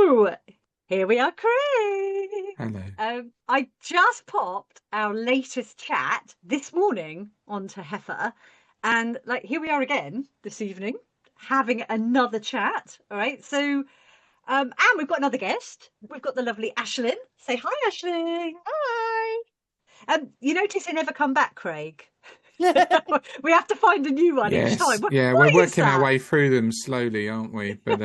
So, here we are, Craig. Hello. I just popped our latest chat this morning onto HEFA, and here we are again this evening having another chat. All right, so and we've got another guest. We've got the lovely Ashlyn. Say hi, Ashlyn. Hi. You notice they never come back, Craig. We have to find a new one each time. Yeah, Why we're is working our that? way through them slowly, aren't we? But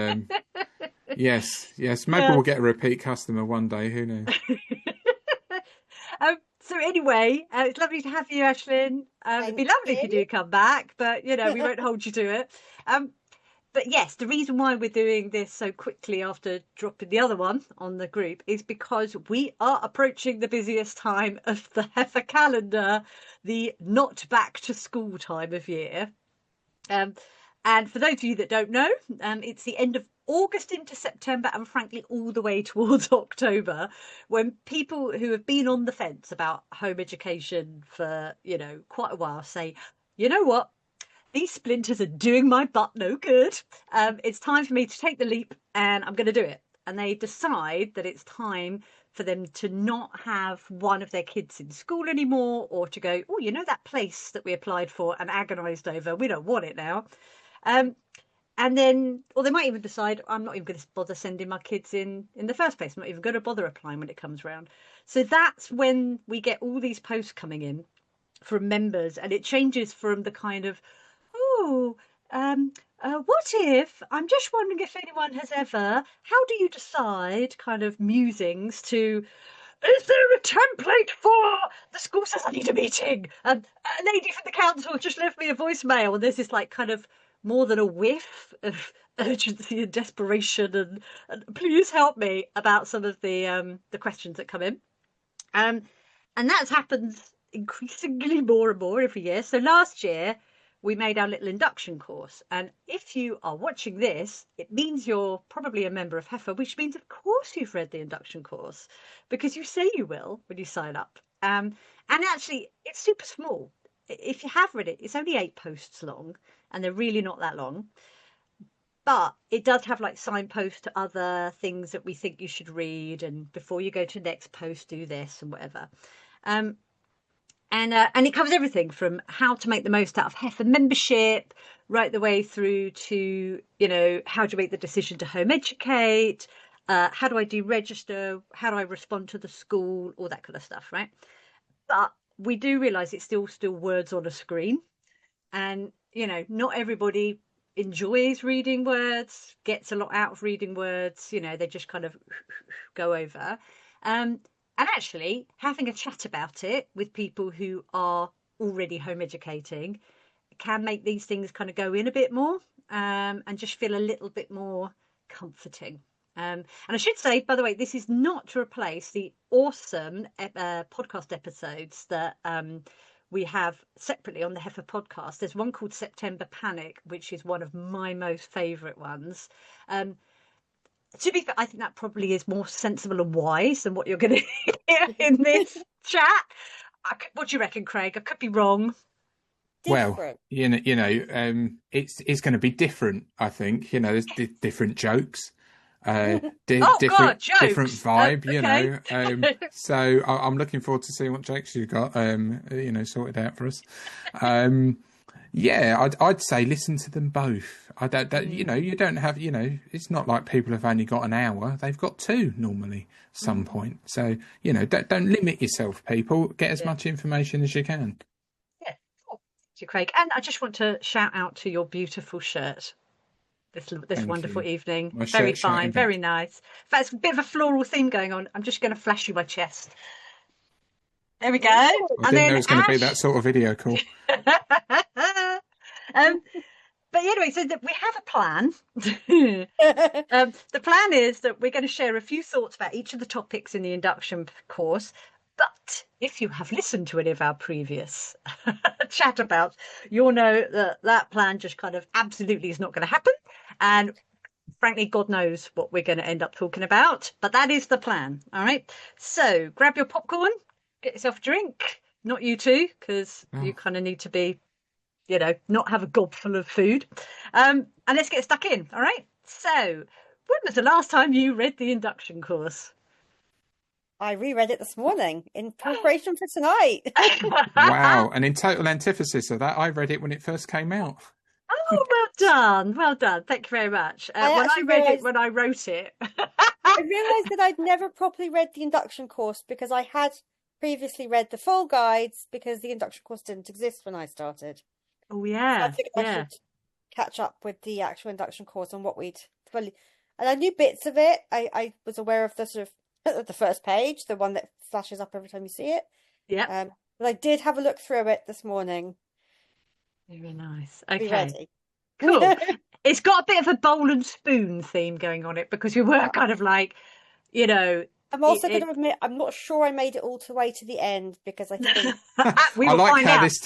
yes, maybe Yeah. we'll get a repeat customer one day. Who knows? So anyway, it's lovely to have you, Ashlyn. It'd be Thank lovely if you you. do come back, but we won't hold you to it. But yes, the reason why we're doing this so quickly after dropping the other one on the group is because we are approaching the busiest time of the HEFA calendar, the not back to school time of year. And for those of you that don't know, it's the end of August into September and frankly all the way towards October, when people who have been on the fence about home education for, quite a while say, you know what? These splinters are doing my butt no good. It's time for me to take the leap and I'm going to do it. And they decide that it's time for them to not have one of their kids in school anymore, or to go, oh, that place that we applied for and agonised over, we don't want it now. And then, or they might even decide, I'm not even going to bother sending my kids in the first place. I'm not even going to bother applying when it comes around. So that's when we get all these posts coming in from members, and it changes from the kind of, what if, I'm just wondering if anyone has ever, how do you decide kind of musings to, is there a template for the school says I need a meeting? A lady from the council just left me a voicemail, and there's this kind of more than a whiff of urgency and desperation and please help me about some of the questions that come in. And that happens increasingly more and more every year. So last year, we made our little induction course. And if you are watching this, it means you're probably a member of HEFA, which means, of course, you've read the induction course because you say you will when you sign up. And actually, it's super small. If you have read it, it's only 8 posts long, and they're really not that long. But it does have signposts to other things that we think you should read. And before you go to the next post, do this and whatever. And it covers everything from how to make the most out of HEFA membership, right the way through to, how do you make the decision to home educate, how do I deregister, how do I respond to the school, all that kind of stuff, right? But we do realise it's still words on a screen. And, not everybody enjoys reading words, gets a lot out of reading words, they just kind of go over. And actually, having a chat about it with people who are already home educating can make these things kind of go in a bit more and just feel a little bit more comforting. And I should say, by the way, this is not to replace the awesome podcast episodes that we have separately on the HEFA podcast. There's one called September Panic, which is one of my most favourite ones. To be fair, I think that probably is more sensible and wise than what you're going to hear in this chat. What do you reckon, Craig? I could be wrong. Different. Well, it's going to be different. I think there's different jokes, different God, jokes. different vibe. Okay. So I'm looking forward to seeing what jokes you got. Sorted out for us. Yeah, I'd say listen to them both. I don't, you don't have, it's not like people have only got an hour. They've got 2 normally at some point. So, don't limit yourself, people. Get as much information as you can. Yeah. Thank you, Craig. And I just want to shout out to your beautiful shirt this wonderful evening. Very fine, very nice. In fact, it's a bit of a floral theme going on. I'm just going to flash you my chest. There we go. I didn't know it was going to be that sort of video call. But anyway, so we have a plan. The plan is that we're going to share a few thoughts about each of the topics in the induction course. But if you have listened to any of our previous chat about, you'll know that plan just kind of absolutely is not going to happen. And frankly, God knows what we're going to end up talking about. But that is the plan. All right. So grab your popcorn, get yourself a drink. Not you two, because you kind of need to be, not have a gob full of food. And let's get stuck in. All right. So when was the last time you read the induction course? I reread it this morning in preparation for tonight. Wow. And in total antithesis of that, I read it when it first came out. Oh, well done. Well done. Thank you very much. I When I actually read it, realised when I wrote it. I realised that I'd never properly read the induction course because I had previously read the full guides because the induction course didn't exist when I started. Oh, So I yeah. figured I Yeah. should catch up with the actual induction course and what we'd fully. And I knew bits of it. I was aware of the sort of the first page, the one that flashes up every time you see it. Yeah. But I did have a look through it this morning Very nice. to be Okay. ready. Cool. It's got a bit of a bowl and spoon theme going on it because we were kind of like, you know, I'm also going to admit I'm not sure I made it all the way to the end because I think we I will like find how out. this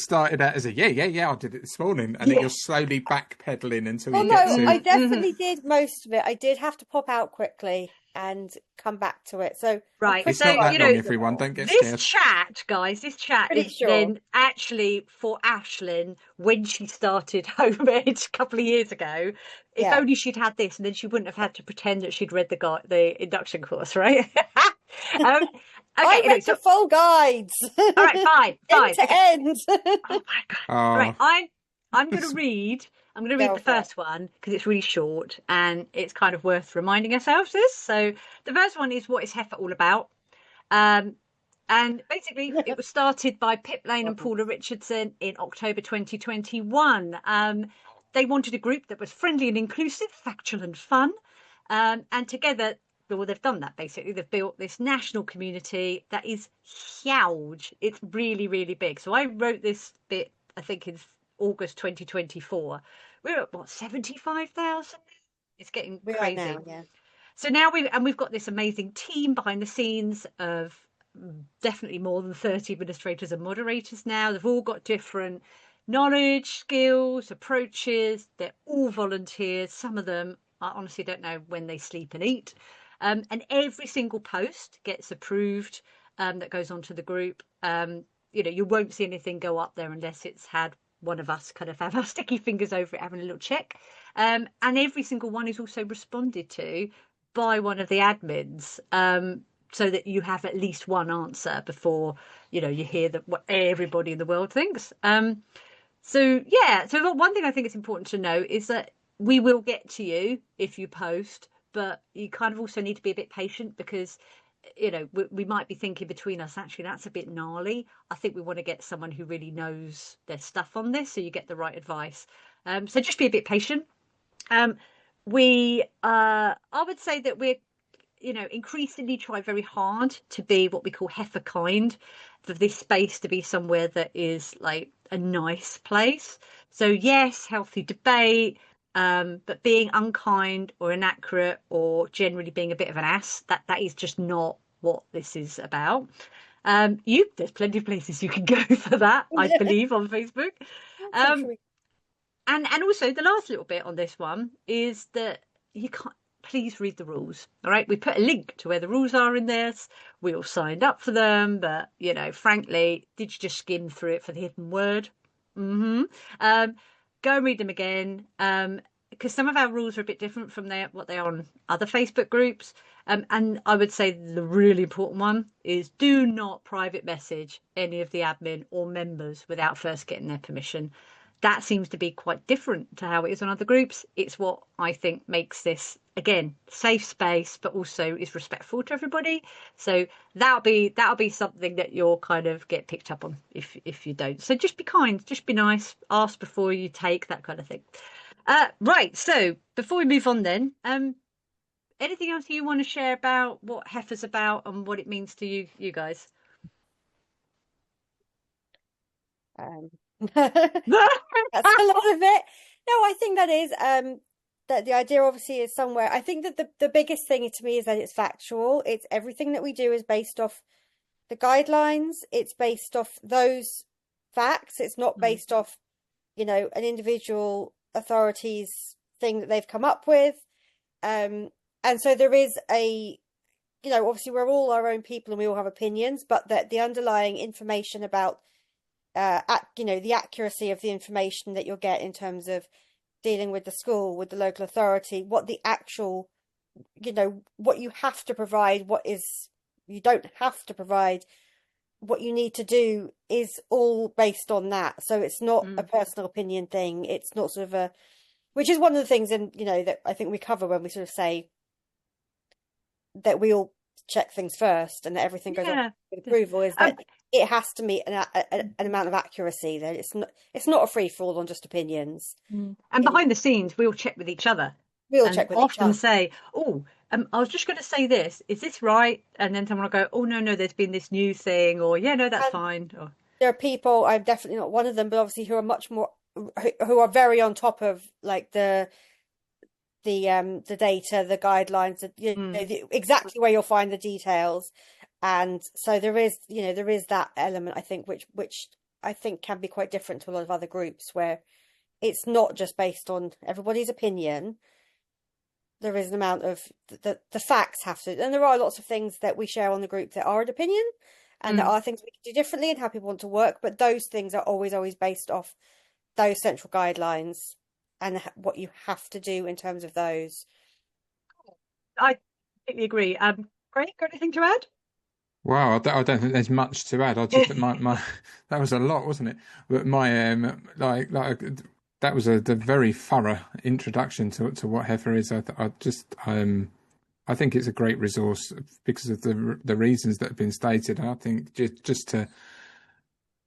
started out as a yeah, I did it this morning, and then Yeah. you're slowly backpedaling until well, you no, get to. I definitely did most of it. I did have to pop out quickly and come back to it. So I'm Right. pretty It's So, not sure I that you long, know, everyone. Don't get this scared. chat, guys, this chat Pretty is sure. then actually for Ashlyn when she started home ed a couple of years ago. If Yeah. only she'd had this, and then she wouldn't have had to pretend that she'd read the induction course, right? Okay, I anyway, read so the full guides. all right, fine, End to okay. end. Oh my God. All right, Oh, I'm going to read. I'm going to read Go the for it. first one because it's really short and it's kind of worth reminding ourselves this. So the first one is what is HEFA all about? And basically, it was started by Pip Lane and Paula Richardson in October 2021. They wanted a group that was friendly and inclusive, factual and fun. And together, well, they've done that basically. They've built this national community that is huge. It's really, really big. So I wrote this bit, I think, in August 2024. We're at what, 75,000? It's getting We are crazy. now, yeah. So now we've got this amazing team behind the scenes of definitely more than 30 administrators and moderators now. They've all got different knowledge, skills, approaches. They're all volunteers. Some of them, I honestly don't know when they sleep and eat. And every single post gets approved that goes onto the group. You won't see anything go up there unless it's had one of us kind of have our sticky fingers over it, having a little check. And every single one is also responded to by one of the admins, so that you have at least one answer before you hear what everybody in the world thinks. So one thing I think it's important to know is that we will get to you if you post, but you kind of also need to be a bit patient because we might be thinking between us, actually that's a bit gnarly. I think we want to get someone who really knows their stuff on this, so you get the right advice. So just be a bit patient. I would say that we're increasingly try very hard to be what we call HEFA kind, for this space to be somewhere that is like a nice place. So yes, healthy debate, but being unkind or inaccurate or generally being a bit of an ass, that is just not what this is about. There's plenty of places you can go for that, I believe, on Facebook. And also the last little bit on this one is that you can't, please read the rules. All right. We put a link to where the rules are in this. We all signed up for them. But, frankly, did you just skim through it for the hidden word? Go and read them again. Because some of our rules are a bit different from what they are on other Facebook groups. And I would say the really important one is do not private message any of the admin or members without first getting their permission. That seems to be quite different to how it is on other groups. It's what I think makes this, again, safe space, but also is respectful to everybody. So that'll be something that you'll kind of get picked up on if you don't. So just be kind, just be nice, ask before you take, that kind of thing. Right. So before we move on, then, anything else you want to share about what HEFA's about and what it means to you guys? That's a lot of it. No, I think that is that the idea obviously is somewhere. I think that the biggest thing to me is that it's factual. It's everything that we do is based off the guidelines. It's based off those facts. It's not based off, an individual authority's thing that they've come up with. And so there is obviously we're all our own people and we all have opinions, but that the underlying information about the accuracy of the information that you'll get in terms of dealing with the school, with the local authority, what the actual, what you have to provide, you don't have to provide, what you need to do is all based on that. So it's not a personal opinion thing. It's not sort of which is one of the things that I think we cover when we sort of say that we all check things first and that everything goes on with approval, is that it has to meet an amount of accuracy. That it's not a free for all on just opinions. And behind the scenes, we'll check with each other. We'll check with each other. Often say, "Oh, I was just going to say this. Is this right?" And then someone will go, "Oh no, there's been this new thing," or "Yeah, no, that's fine." Or, there are people, I'm definitely not one of them, but obviously who are much more, who are very on top of like the data, the guidelines, exactly where you'll find the details. And so there is that element, I think, which I think can be quite different to a lot of other groups, where it's not just based on everybody's opinion. There is an amount of the facts have to, and there are lots of things that we share on the group that are an opinion, and there are things we can do differently and how people want to work, but those things are always based off those central guidelines and what you have to do in terms of those. I completely agree. Craig, got anything to add? Wow, I don't think there's much to add. I just my that was a lot, wasn't it? But my like that was the very thorough introduction to what HEFA is. I think it's a great resource because of the reasons that have been stated. And I think just to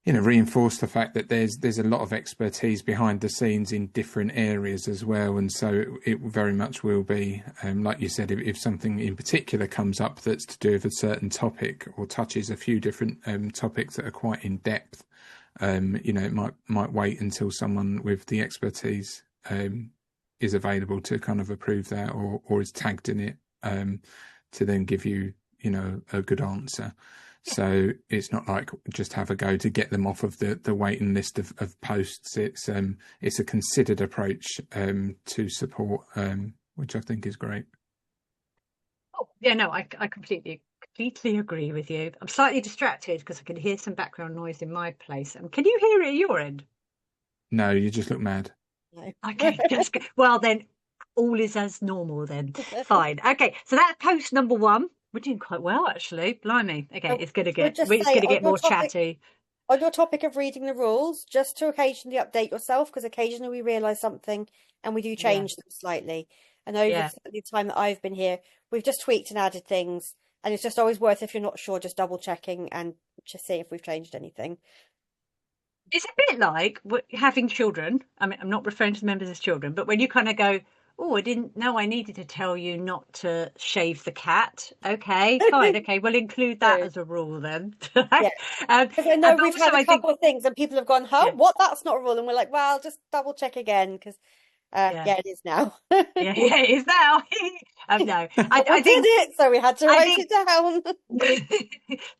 reinforce the fact that there's a lot of expertise behind the scenes in different areas as well, and so it very much will be, like you said, if something in particular comes up that's to do with a certain topic or touches a few different topics that are quite in depth, it might wait until someone with the expertise is available to kind of approve that or is tagged in it to then give you a good answer. So it's not like just have a go to get them off of the waiting list of posts. It's a considered approach to support, which I think is great. Oh, yeah, no, I completely agree with you. I'm slightly distracted because I can hear some background noise in my place. Can you hear it at your end? No, you just look mad. No. Okay, well then, all is as normal then. Fine. Okay, so that's post number 1. We're doing quite well, actually. Blimey. Okay, it's going to get more chatty. On your topic of reading the rules, just to occasionally update yourself, because occasionally we realise something and we do change them slightly. And over the time that I've been here, we've just tweaked and added things. And it's just always worth, if you're not sure, just double checking and just see if we've changed anything. It's a bit like having children. I mean, I'm not referring to the members as children, but when you kind of go, "Oh, I didn't know I needed to tell you not to shave the cat." Okay, fine. Okay, we'll include that as a rule then. Because I know we've had a couple of things and people have gone, "Huh? What? That's not a rule." And we're like, "Well, just double check again," because it is now. it is now. No, I did it, so we had to write it down.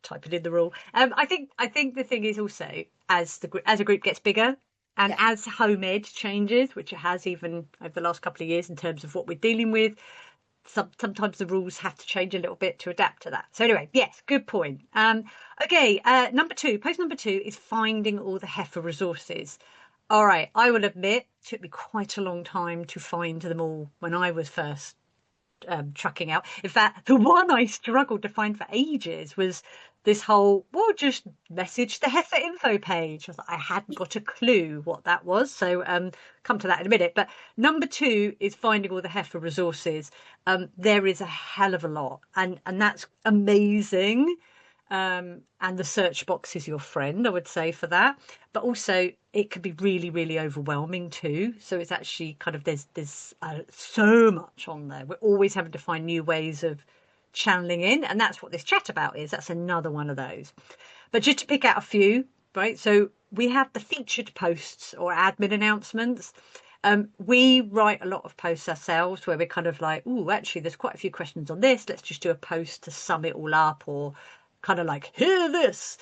Type it in the rule. I think the thing is also as a group gets bigger. And as home ed changes, which it has even over the last couple of years in terms of what we're dealing with, sometimes the rules have to change a little bit to adapt to that. So anyway, yes, good point. Okay, post number 2 is finding all the HEFA resources. All right, I will admit, it took me quite a long time to find them all when I was first trucking out. In fact, the one I struggled to find for ages was this whole, just message the HEFA info page. I hadn't got a clue what that was. So come to that in a minute. But number 2 is finding all the HEFA resources. There is a hell of a lot, and that's amazing. And the search box is your friend, I would say, for that. But also it can be really, really overwhelming too. So it's actually kind of, there's so much on there. We're always having to find new ways of channeling in, and that's what this chat about is. That's another one of those. But just to pick out a few, right? So we have the featured posts or admin announcements. We write a lot of posts ourselves where we're kind of like, actually there's quite a few questions on this, let's just do a post to sum it all up, or kind of like, hear this.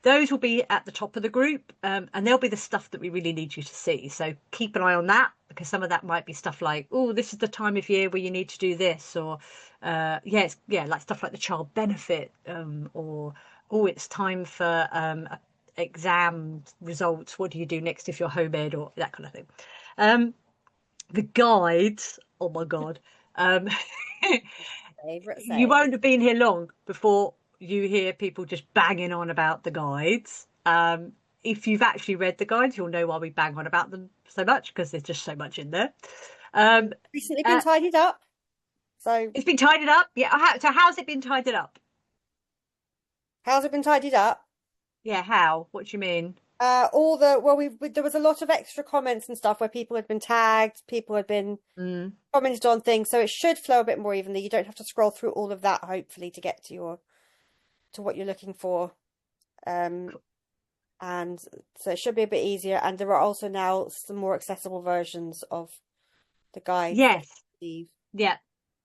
Those will be at the top of the group, and they'll be the stuff that we really need you to see. So keep an eye on that, because some of that might be stuff like, this is the time of year where you need to do this, or like stuff like the child benefit, or it's time for exam results. What do you do next if you're home ed, or that kind of thing. The guides, oh my God. Um, Favorite you saying. won't have been here long before you hear people just banging on about the guides. If you've actually read the guides, you'll know why we bang on about them so much, because there's just so much in there. Um, Recently been uh, tidied up. So it's been tidied up. Yeah. So how's it been tidied up? how's it been tidied up? Yeah. How? What do you mean? There was a lot of extra comments and stuff where people had been tagged, people had been Mm. commented on things, so it should flow a bit more evenly. You don't have to scroll through all of that, hopefully, to get to what you're looking for. And so it should be a bit easier. And there are also now some more accessible versions of the guides that Yes. Steve, Yeah.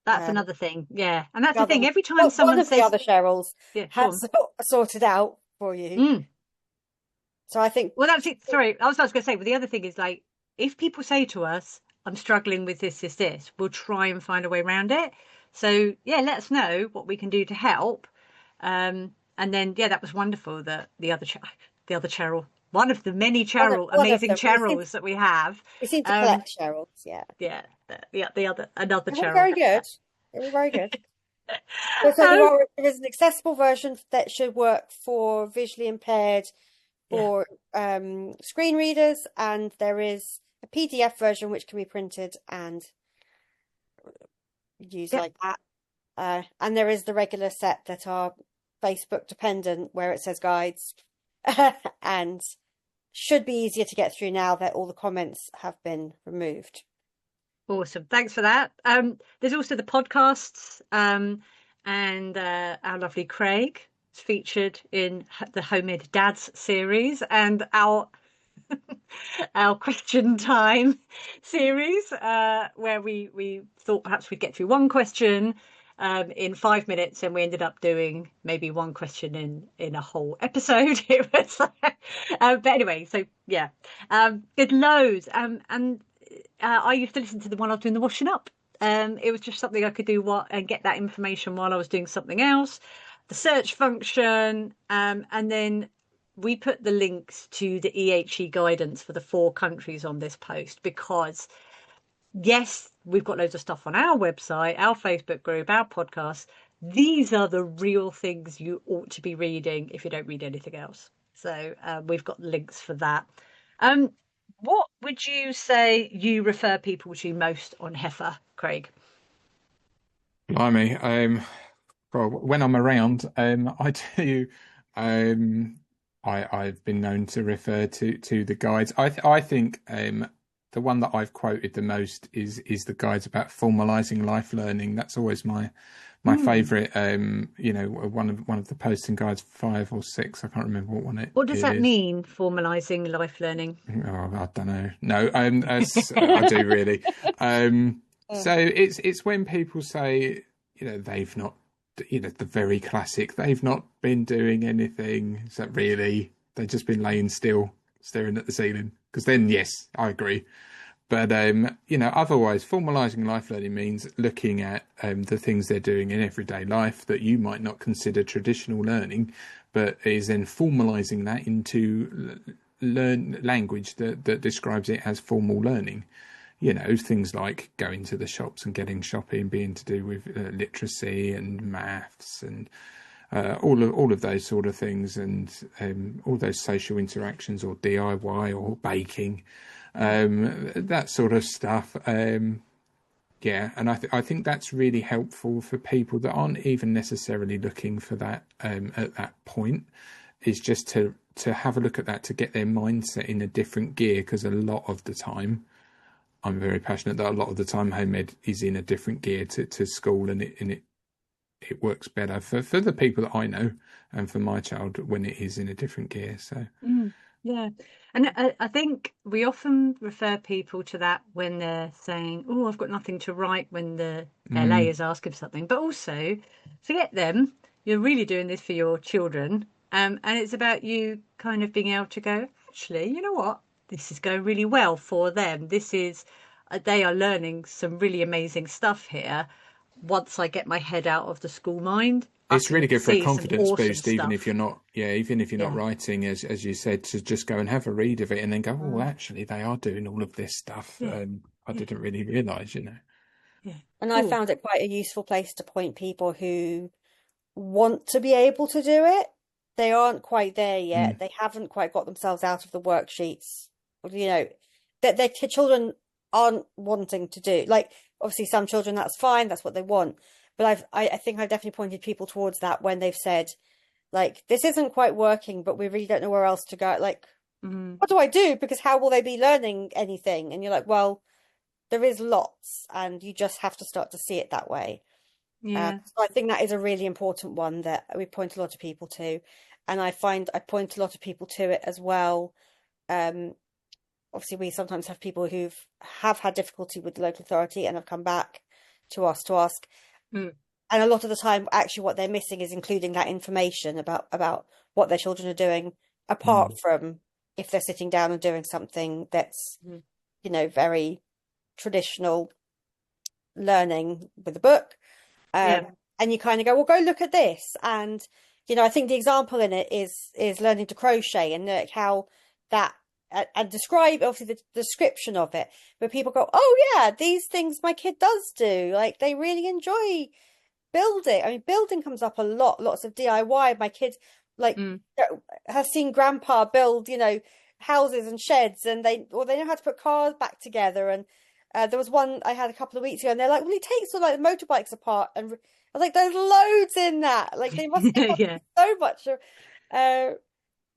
That's uh, another thing. Yeah. And that's the the other thing. Every time well, one someone of the says, other Cheryls yeah, go has on. sorted out for you. Mm. So I think, Well, that's it. Sorry, I was going to say, but the other thing is, like, if people say to us, I'm struggling with this, we'll try and find a way around it. So, yeah, let us know what we can do to help. And then, yeah, that was wonderful that the other Cheryl, one of the many one of amazing them. Cheryls that we have. We seem to Um, collect Cheryls, yeah. yeah, another They were Cheryl. very good. They were very good. So Um, there is an accessible version that should work for visually impaired, yeah, for screen readers, and there is a PDF version which can be printed and used yeah. like that. And there is the regular set that are Facebook dependent, where it says guides, and should be easier to get through now that all the comments have been removed. Awesome. Thanks for that. There's also the podcasts, and our lovely Craig is featured in the Homemade Dads series and our question time series, where we thought perhaps we'd get through one question in 5 minutes, and we ended up doing maybe one question in a whole episode. It was, but anyway, so yeah, there's loads, and I used to listen to the one I was doing the washing up. It was just something I could do and get that information while I was doing something else. The search function, and then we put the links to the EHE guidance for the 4 countries on this post, because yes, we've got loads of stuff on our website, our Facebook group, our podcast. These are the real things you ought to be reading if you don't read anything else. So we've got links for that. What would you say you refer people to most on HEFA, Craig? Blimey. Well, when I'm around, I do. I've been known to refer to the guides. I think the one that I've quoted the most is the guides about formalizing life learning. That's always my favorite. One of the posting guides, 5 or 6. I can't remember what one What does it that is. mean, formalizing life learning? Oh, I don't know. No, I do really. So it's when people say, they've not, the very classic, they've not been doing anything. Is that really? They've just been laying still, staring at the ceiling. Because then, yes, I agree. But otherwise, formalizing life learning means looking at the things they're doing in everyday life that you might not consider traditional learning, but is then formalizing that into language that describes it as formal learning. Things like going to the shops and getting shopping being to do with literacy and maths and all of those sort of things, and all those social interactions, or DIY or baking, that sort of stuff. Yeah, and I think that's really helpful for people that aren't even necessarily looking for that at that point. Is just to have a look at that, to get their mindset in a different gear, because a lot of the time, I'm very passionate that a lot of the time home ed is in a different gear to school, and it works better for the people that I know and for my child when it is in a different gear. So Yeah. And I think we often refer people to that when they're saying, oh, I've got nothing to write, when the LA is asking for something. But also, forget them. You're really doing this for your children. And it's about you kind of being able to go, actually, you know what? This is going really well for them. They are learning some really amazing stuff here. Once I get my head out of the school mind, I It's really can good for a see some confidence awesome boost, even if stuff. you're not, even if you're not Yeah, writing, as you said, to just go and have a read of it and then go, oh, mm, actually, they are doing all of this stuff. yeah, I yeah, didn't really realise, yeah. And I Cool. found it quite a useful place to point people who want to be able to do it. They aren't quite there yet. Mm, They haven't quite got themselves out of the worksheets. You know, that their children aren't wanting to do. Like, obviously, some children, that's fine, that's what they want. But I think I've definitely pointed people towards that when they've said, like, this isn't quite working, but we really don't know where else to go. Like, Mm, what do I do? Because how will they be learning anything? And you're like, well, there is lots, and you just have to start to see it that way. yeah. So I think that is a really important one that we point a lot of people to. And I find I point a lot of people to it as well. Um, Obviously, we sometimes have people have had difficulty with the local authority and have come back to us to ask. Mm, And a lot of the time, actually, what they're missing is including that information about what their children are doing, apart mm, from if they're sitting down and doing something that's, mm. very traditional learning with a book. Yeah, And you kind of go, well, go look at this. And, I think the example in it is learning to crochet and like how that and describe obviously the description of it. But people go, oh yeah, these things my kid does do. Like they really enjoy building. I mean, building comes up a lot, lots of DIY. My kids like mm. have seen grandpa build, houses and sheds, and they know how to put cars back together. And there was one I had a couple of weeks ago, and they're like, well, he takes all like the motorbikes apart, and I was like, there's loads in that. Like they must be Yeah, so much. Uh,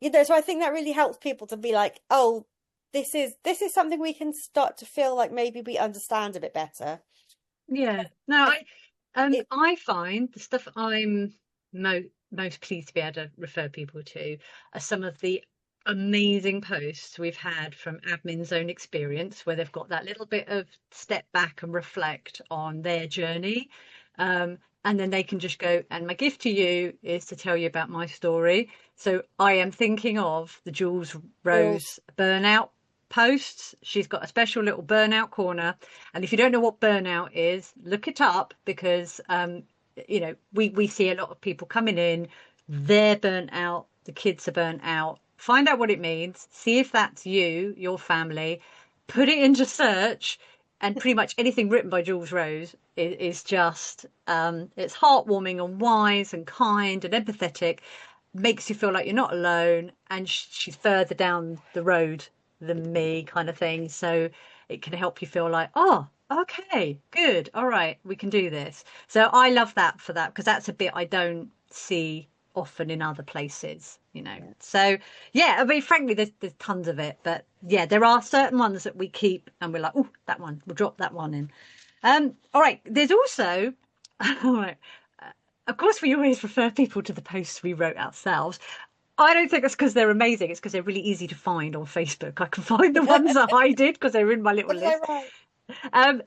so I think that really helps people to be like, oh, this is something we can start to feel like maybe we understand a bit better. yeah. No, And it I find the stuff I'm most pleased to be able to refer people to are some of the amazing posts we've had from admin's own experience, where they've got that little bit of step back and reflect on their journey. And then they can just go, and my gift to you is to tell you about my story. So I am thinking of the Jules feels Rose burnout posts. She's got a special little burnout corner. And if you don't know what burnout is, look it up, because we see a lot of people coming in, they're burnt out, the kids are burnt out. Find out what it means, see if that's you, your family, put it into search, and pretty much anything written by Jules Rose is just it's heartwarming and wise and kind and empathetic, makes you feel like you're not alone, and she's further down the road than me, kind of thing. So it can help you feel like, oh, okay, good, all right, we can do this. So I love that for that, because that's a bit I don't see often in other places. yeah. So yeah, I mean, frankly, there's tons of it, but yeah, there are certain ones that we keep and we're like, oh, that one, we'll drop that one in. All right, there's also all right, of course we always refer people to the posts we wrote ourselves. I don't think that's because they're amazing. It's because they're really easy to find on Facebook. I can find the ones that I did because they're in my little What did I list. write?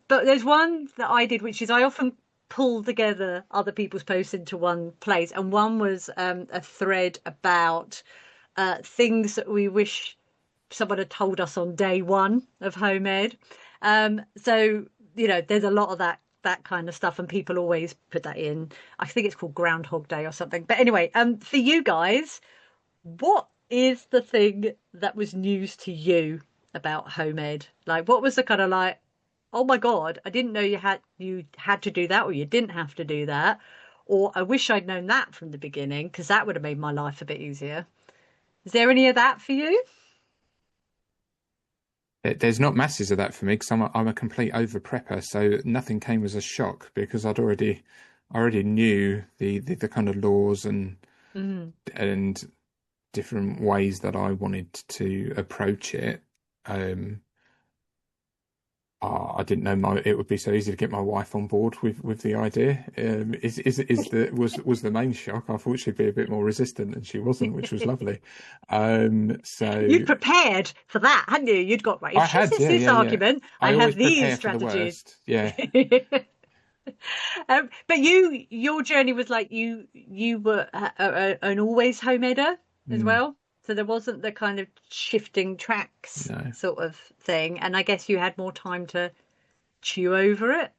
But there's one that I did, which is I often pull together other people's posts into one place. And one was a thread about things that we wish someone had told us on day one of home ed. So there's a lot of that kind of stuff, and people always put that in. I think it's called Groundhog Day or something. But anyway, for you guys, what is the thing that was news to you about home ed? Like, what was the kind of like, oh my God, I didn't know you had to do that, or you didn't have to do that, or I wish I'd known that from the beginning because that would have made my life a bit easier. Is there any of that for you? There's not masses of that for me because I'm a complete over prepper, so nothing came as a shock because I already knew the kind of laws Mm. and different ways that I wanted to approach it. I didn't know it would be so easy to get my wife on board with the idea. Was the main shock. I thought she'd be a bit more resistant, and she wasn't, which was lovely. So You'd prepared for that, hadn't you? You'd got, right, if I she had, says yeah, this yeah, yeah. argument, I I have always these prepare for the strategies. worst. Yeah. But your journey was like you were an always home eder as Mm, well. So there wasn't the kind of shifting tracks no. sort of thing. And I guess you had more time to chew over it.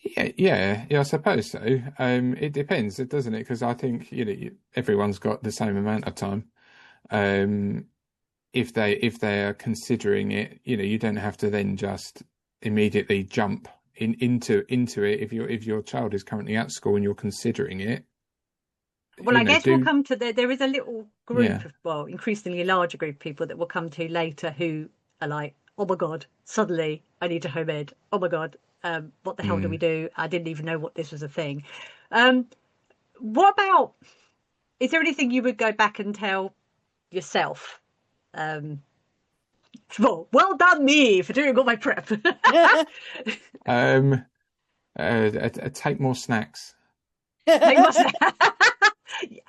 Yeah, I suppose so. It depends, doesn't it? Because I think everyone's got the same amount of time. Um, if they are considering it, you don't have to then just immediately jump into it. If your child is currently at school and you're considering it, Well, I guess we'll do come to there is a little group yeah. of, well, increasingly larger group of people that will come to later who are like, oh my God, suddenly I need to home ed. Oh my God, what the hell do we Mm. do? I didn't even know what this was a thing. Um, what about, is there anything you would go back and tell yourself? Um, well done me for doing all my prep. Um, take more snacks. Take my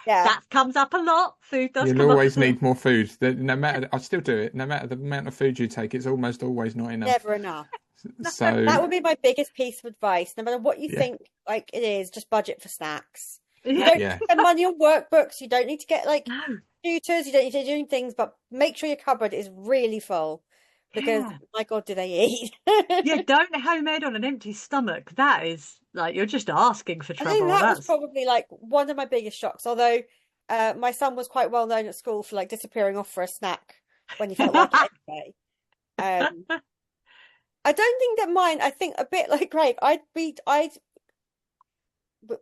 Yeah, that comes up a lot. Food does You'll come up. always need more food. No matter, I still do it. No matter the amount of food you take, it's almost always not enough. never enough. So That would be my biggest piece of advice. No matter what you yeah, think, like it is, just budget for snacks. You Yeah. don't need yeah, to spend money on workbooks. You don't need to get like No. tutors. You don't need to do doing things, but make sure your cupboard is really full because Yeah. my God, do they eat? Yeah, don't home ed on an empty stomach. That is like you're just asking for I think trouble. that was That's probably like one of my biggest shocks. Although my son was quite well known at school for like disappearing off for a snack when he felt like it anyway. Um, I don't think that mine. I think a bit like Craig.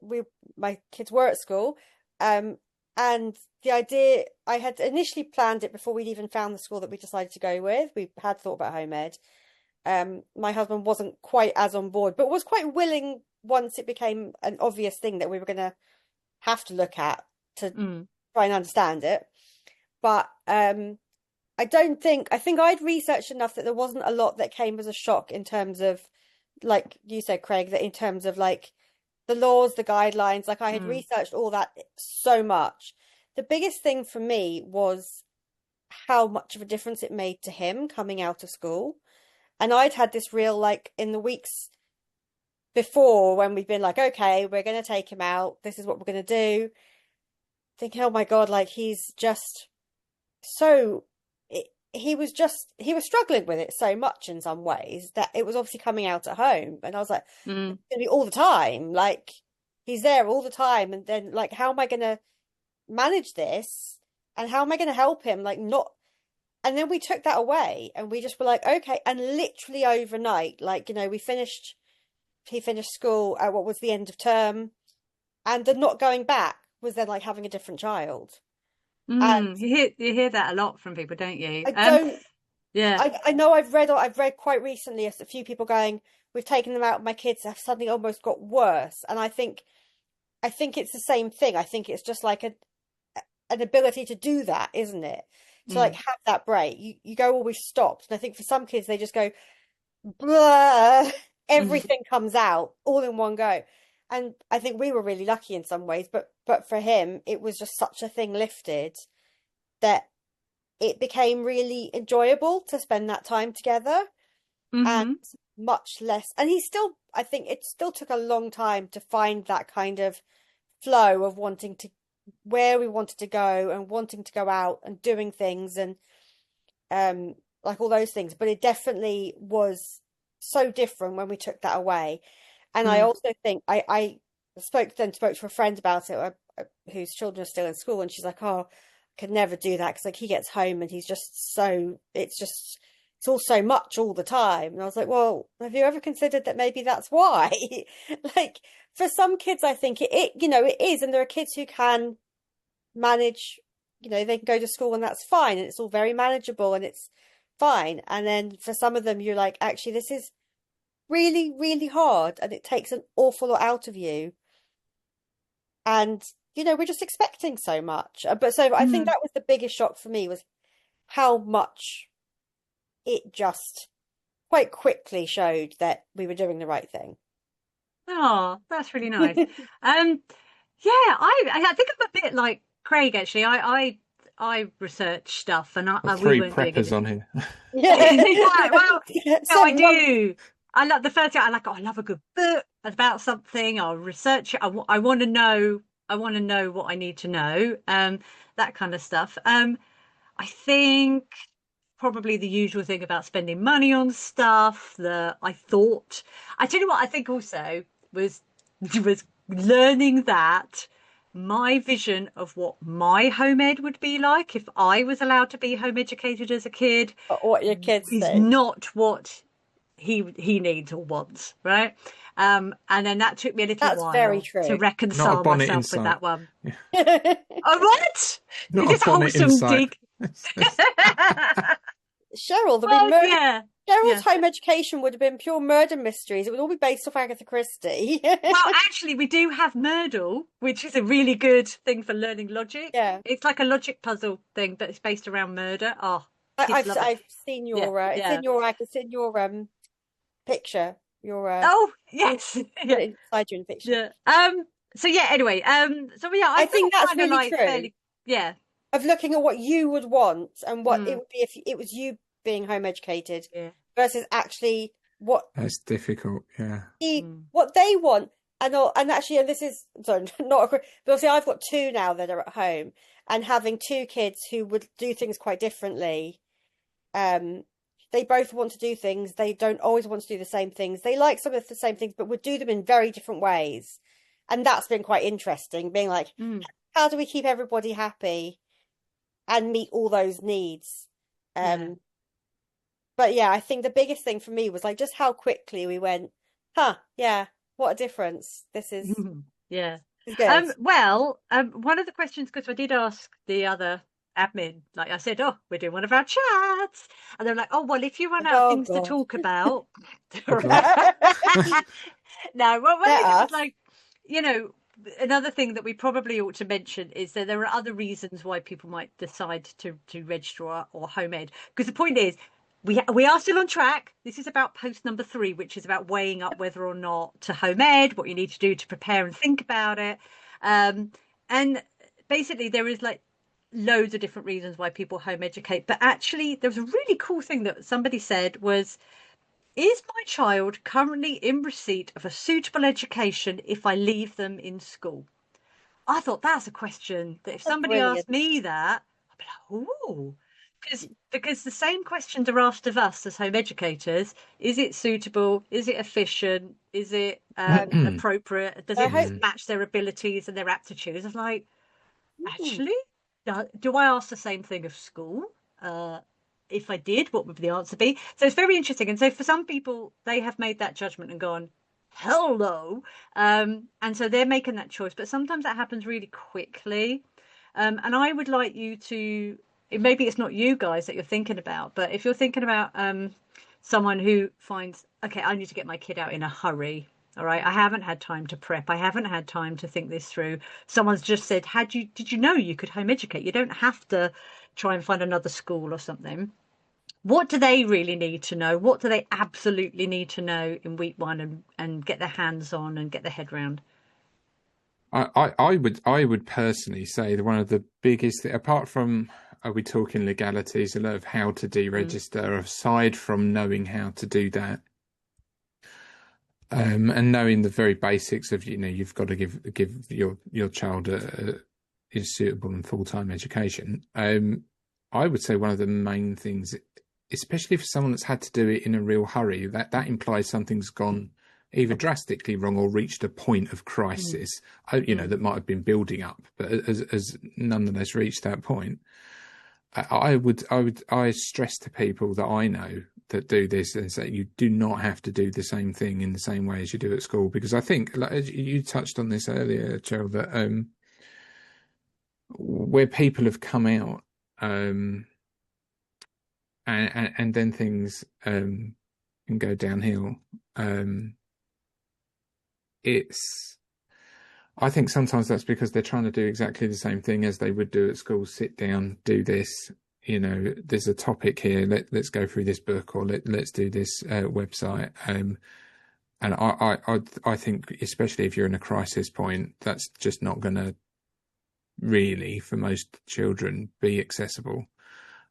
We my kids were at school, and the idea I had initially planned it before we'd even found the school that we decided to go with. We had thought about home ed. My husband wasn't quite as on board, but was quite willing once it became an obvious thing that we were going to have to look at to mm, try and understand it. But I think I'd researched enough that there wasn't a lot that came as a shock in terms of, like you said, Craig, that in terms of like the laws, the guidelines, like I had mm, researched all that so much. The biggest thing for me was how much of a difference it made to him coming out of school. And I'd had this real, like, in the weeks before when we've been like, okay, we're going to take him out. This is what we're going to do. Thinking, oh my God, like he's just so he was struggling with it so much in some ways that it was obviously coming out at home, and I was like, mm, it's gonna be all the time, like he's there all the time, and then like how am I gonna manage this, and how am I gonna help him, like not. And then we took that away and we just were like, okay, and literally overnight, like he finished school at what was the end of term, and the not going back was then like having a different child. And mm. You hear that a lot from people, don't you? I don't Yeah. I know I've read quite recently a few people going, we've taken them out, my kids have suddenly almost got worse. And I think it's the same thing. I think it's just like an ability to do that, isn't it? To like Mm, have that break. You go, oh, we've stopped. And I think for some kids they just go blah, mm, everything comes out all in one go. And I think we were really lucky in some ways, but for him it was just such a thing lifted that it became really enjoyable to spend that time together, and mm-hmm. much less. And he still, I think it still took a long time to find that kind of flow of wanting to, where we wanted to go and wanting to go out and doing things and like all those things. But it definitely was so different when we took that away. And I Mm, also think I spoke to a friend about it, whose children are still in school, and she's like, "Oh, I could never do that because like he gets home and he's just so it's all so much all the time." And I was like, "Well, have you ever considered that maybe that's why?" Like for some kids, I think it is, and there are kids who can manage, they can go to school and that's fine, and it's all very manageable and it's fine. And then for some of them, you're like, actually, this is really, really hard and it takes an awful lot out of you. And, we're just expecting so much. But so I think mm. that was the biggest shock for me was how much it just quite quickly showed that we were doing the right thing. Oh, that's really nice. Um, yeah, I think I'm a bit like Craig actually. I research stuff and we three weren't doing it. preppers on here. Yeah. Yeah, well, no, I 7 months. do. I love the first thing. I love a good book about something. I'll research it. I want to know. I want to know what I need to know. That kind of stuff. I think probably the usual thing about spending money on stuff. I tell you what. I think also. was was learning that my vision of what my home ed would be like if I was allowed to be home educated as a kid What your kids is think. not what he needs or wants, right? And then that took me a little That's very while true. to Not a reconcile bonnet myself inside. with that one. Yeah. Oh, what? Not Is a this a bonnet wholesome inside. dig? Cheryl, there'll be Well, murder. yeah. Cheryl's home education would have been pure murder mysteries. It would all be based off Agatha Christie. Well, actually, we do have Merdle, which is a really good thing for learning logic. Yeah. It's like a logic puzzle thing, but it's based around murder. Oh, kids love it. I've seen your it's in your picture. Your Oh, yes. put Yeah. it inside you in the picture. Yeah. So yeah, anyway, so yeah, I think that's kind of really like true. fairly, yeah. Of looking at what you would want and what it Mm. would be if it was you being home educated Yeah. versus actually what That's difficult. Yeah. what they want. And actually, and this is sorry, not but obviously I've got two now that are at home, and having two kids who would do things quite differently. They both want to do things. They don't always want to do the same things. They like some of the same things, but would do them in very different ways. And that's been quite interesting, being like, how do we keep everybody happy and meet all those needs? But yeah, I think the biggest thing for me was like just how quickly we went, yeah, what a difference. This is yeah. good. One of the questions, because I did ask the other admin, like I said, oh, we're doing one of our chats, and they're like, oh, well, if you run out of things to talk about, no, well, it was like, you know, another thing that we probably ought to mention is that there are other reasons why people might decide to register or home ed, because the point is we are still on track. This is about post number 3, which is about weighing up whether or not to home ed, what you need to do to prepare and think about it, and basically there is like loads of different reasons why people home educate. But actually, there was a really cool thing that somebody said was, is my child currently in receipt of a suitable education if I leave them in school? I thought that's a question that if somebody asked me that, I'd be like, oh, because the same questions are asked of us as home educators. Is it suitable? Is it efficient? Is it appropriate? Does it match their abilities and their aptitudes? I'm like, actually, do I ask the same thing of school? If I did, what would the answer be? So it's very interesting. And so for some people, they have made that judgment and gone, hell no. And so they're making that choice. But sometimes that happens really quickly. And I would like you to, maybe it's not you guys that you're thinking about, but if you're thinking about someone who finds, okay, I need to get my kid out in a hurry. All right, I haven't had time to prep. I haven't had time to think this through. Someone's just said, did you know you could home educate? You don't have to try and find another school or something. What do they really need to know? What do they absolutely need to know in week 1 and get their hands on and get their head round? I would personally say that one of the biggest, apart from, are we talking legalities, a lot of how to deregister, aside from knowing how to do that, and knowing the very basics of, you've got to give your child a suitable and full-time education. I would say one of the main things, especially for someone that's had to do it in a real hurry, that implies something's gone either drastically wrong or reached a point of crisis, that might have been building up, but as nonetheless reached that point. I stress to people that I know that do this and say you do not have to do the same thing in the same way as you do at school, because I think, like you touched on this earlier, Cheryl, that where people have come out and then things can go downhill. I think sometimes that's because they're trying to do exactly the same thing as they would do at school. Sit down, do this. There's a topic here. Let's go through this book, or let's do this website. And I think, especially if you're in a crisis point, that's just not going to really, for most children, be accessible.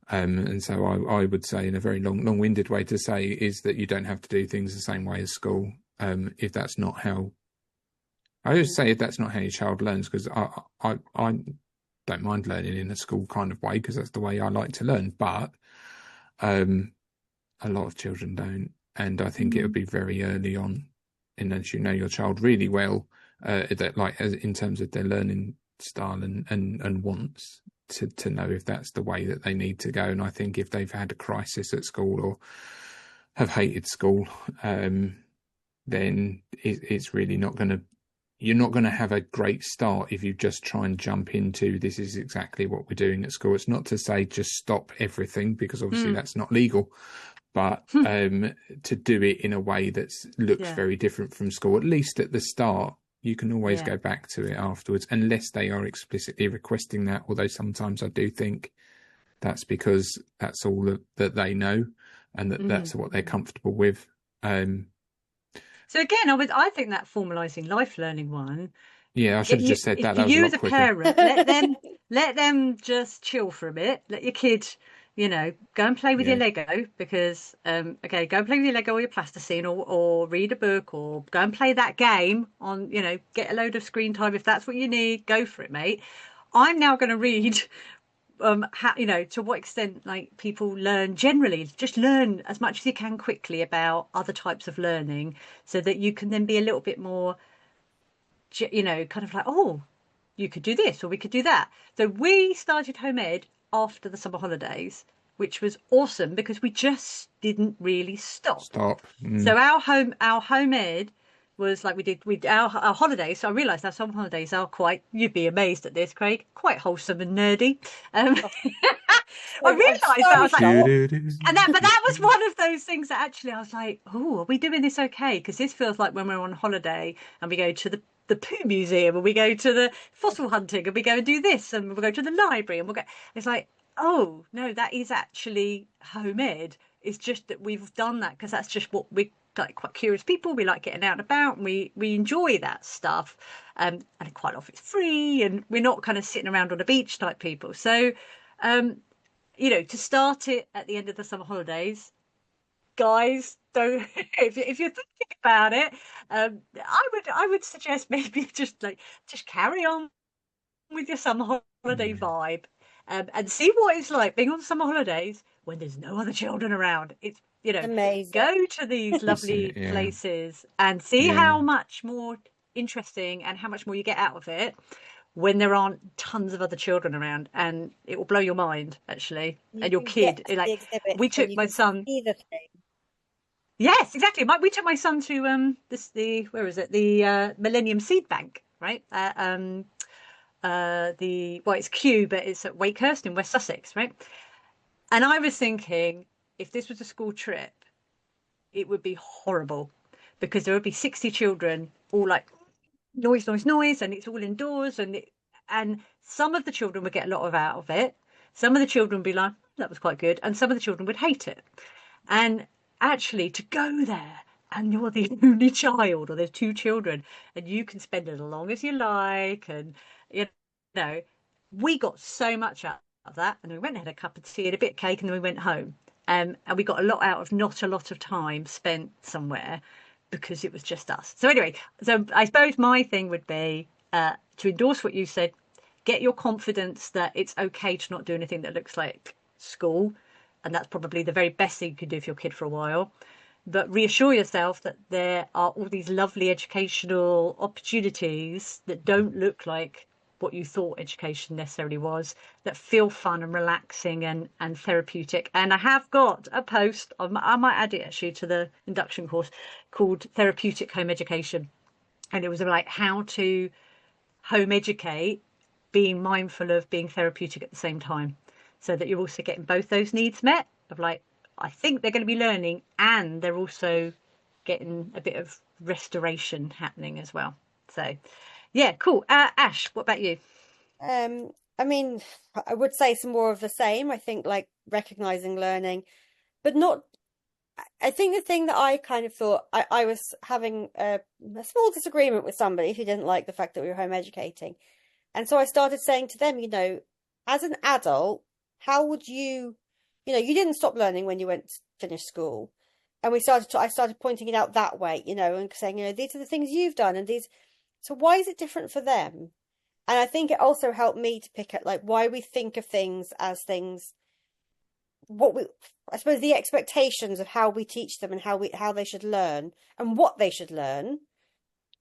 And so I would say, in a very long-winded way to say, is that you don't have to do things the same way as school. If that's not how, I always say, if that's not how your child learns, because I don't mind learning in a school kind of way, because that's the way I like to learn. But a lot of children don't, and I think it would be very early on and as you know your child really well, that like as in terms of their learning style and wants to know if that's the way that they need to go. And I think if they've had a crisis at school or have hated school, then it's really not going to. You're not going to have a great start if you just try and jump into this is exactly what we're doing at school. It's not to say just stop everything, because obviously that's not legal, but to do it in a way that looks very different from school, at least at the start. You can always go back to it afterwards, unless they are explicitly requesting that, although sometimes I do think that's because that's all that they know and that's what they're comfortable with. So again, I think that formalising life learning one. Yeah, I should have just said that. For you, the parent, let them just chill for a bit. Let your kid, go and play with your Lego, because go and play with your Lego or your plasticine, or read a book, or go and play that game on, get a load of screen time if that's what you need. Go for it, mate. I'm now going to read. How, to what extent like people learn generally. Just learn as much as you can quickly about other types of learning, so that you can then be a little bit more, kind of like, oh, you could do this or we could do that. So we started home ed after the summer holidays, which was awesome because we just didn't really stop. So our home ed was like our holidays. So I realised our summer holidays are quite, you'd be amazed at this, Craig, quite wholesome and nerdy. I realised that. I was like, but that was one of those things that actually I was like, oh, are we doing this okay? Because this feels like when we're on holiday and we go to the poo museum, and we go to the fossil hunting, and we go and do this, and we'll go to the library, and we'll go. It's like, oh no, that is actually home ed. It's just that we've done that because that's just what we like. Quite curious people. We like getting out and about, and we enjoy that stuff. And quite often it's free, and we're not kind of sitting around on a beach type people. So, to start it at the end of the summer holidays, guys, don't. If you're thinking about it, I would suggest maybe just carry on with your summer holiday vibe, and see what it's like being on summer holidays when there's no other children around. It's amazing. Go to these lovely places and see how much more interesting and how much more you get out of it when there aren't tons of other children around, and it will blow your mind actually. And your kid, we took my son. Yes, exactly. We took my son to where is it? The Millennium Seed Bank, right? It's Kew, but it's at Wakehurst in West Sussex, right? And I was thinking, if this was a school trip, it would be horrible, because there would be 60 children all like noise, and it's all indoors, and some of the children would get a lot out of it. Some of the children would be like, that was quite good, and some of the children would hate it. And actually, to go there and you're the only child, or there's two children, and you can spend it as long as you like, and we got so much out of that. And we went and had a cup of tea and a bit of cake, and then we went home, and we got a lot out of not a lot of time spent somewhere, because it was just us. So anyway, I suppose my thing would be to endorse what you said. Get your confidence that it's okay to not do anything that looks like school, and that's probably the very best thing you could do for your kid for a while. But reassure yourself that there are all these lovely educational opportunities that don't look like what you thought education necessarily was, that feel fun and relaxing and therapeutic. And I have got a post, I might add it actually to the induction course, called Therapeutic Home Education. And it was like how to home educate, being mindful of being therapeutic at the same time, so that you're also getting both those needs met of like, I think they're going to be learning, and they're also getting a bit of restoration happening as well. So yeah, cool. Ash, what about you? I mean, I would say some more of the same. I think like recognizing learning, but not. I think the thing that I kind of thought, I was having a small disagreement with somebody who didn't like the fact that we were home educating. And so I started saying to them, as an adult, how would you didn't stop learning when you went to finish school. And I started pointing it out that way, and saying, these are the things you've done, and these, so why is it different for them? And I think it also helped me to pick up like why we think of things as things I suppose the expectations of how we teach them and how they should learn and what they should learn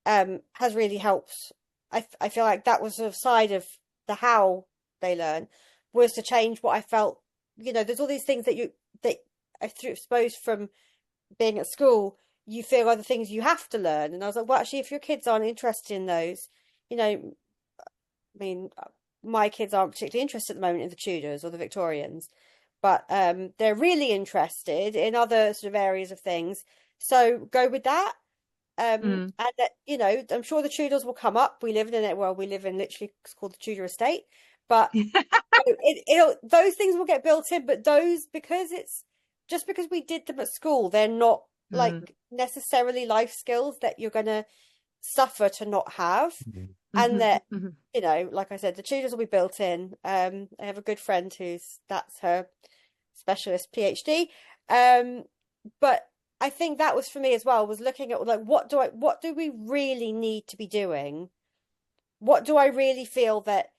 has really helped. I feel like that was the side of the how they learn was to change what I felt. There's all these things that I suppose from being at school, you feel are the things you have to learn. And I was like, well, actually, if your kids aren't interested in those, I mean, my kids aren't particularly interested at the moment in the Tudors or the Victorians, but they're really interested in other sort of areas of things. So go with that. And that, I'm sure the Tudors will come up. We live in literally, it's called the Tudor estate, but those things will get built in. But because we did them at school, they're not like necessarily life skills that you're going to suffer to not have. And that, like I said, the Tudors will be built in. I have a good friend that's her specialist PhD. But I think that was for me as well, was looking at like, what do we really need to be doing? What do I really feel that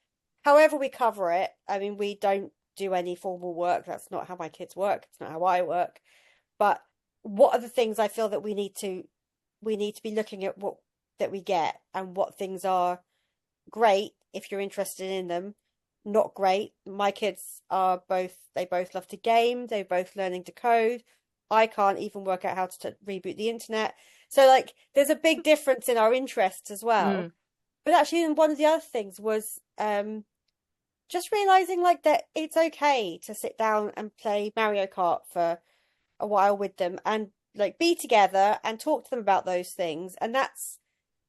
however we cover it, I mean, we don't do any formal work. That's not how my kids work. It's not how I work. But what are the things I feel that we need to be looking at what that we get and what things are great if you're interested in them, not great. My kids they both love to game. They're both learning to code. I can't even work out how to reboot the internet. So like there's a big difference in our interests as well. But actually one of the other things was just realizing like that it's okay to sit down and play Mario Kart for a while with them and like be together and talk to them about those things. And that's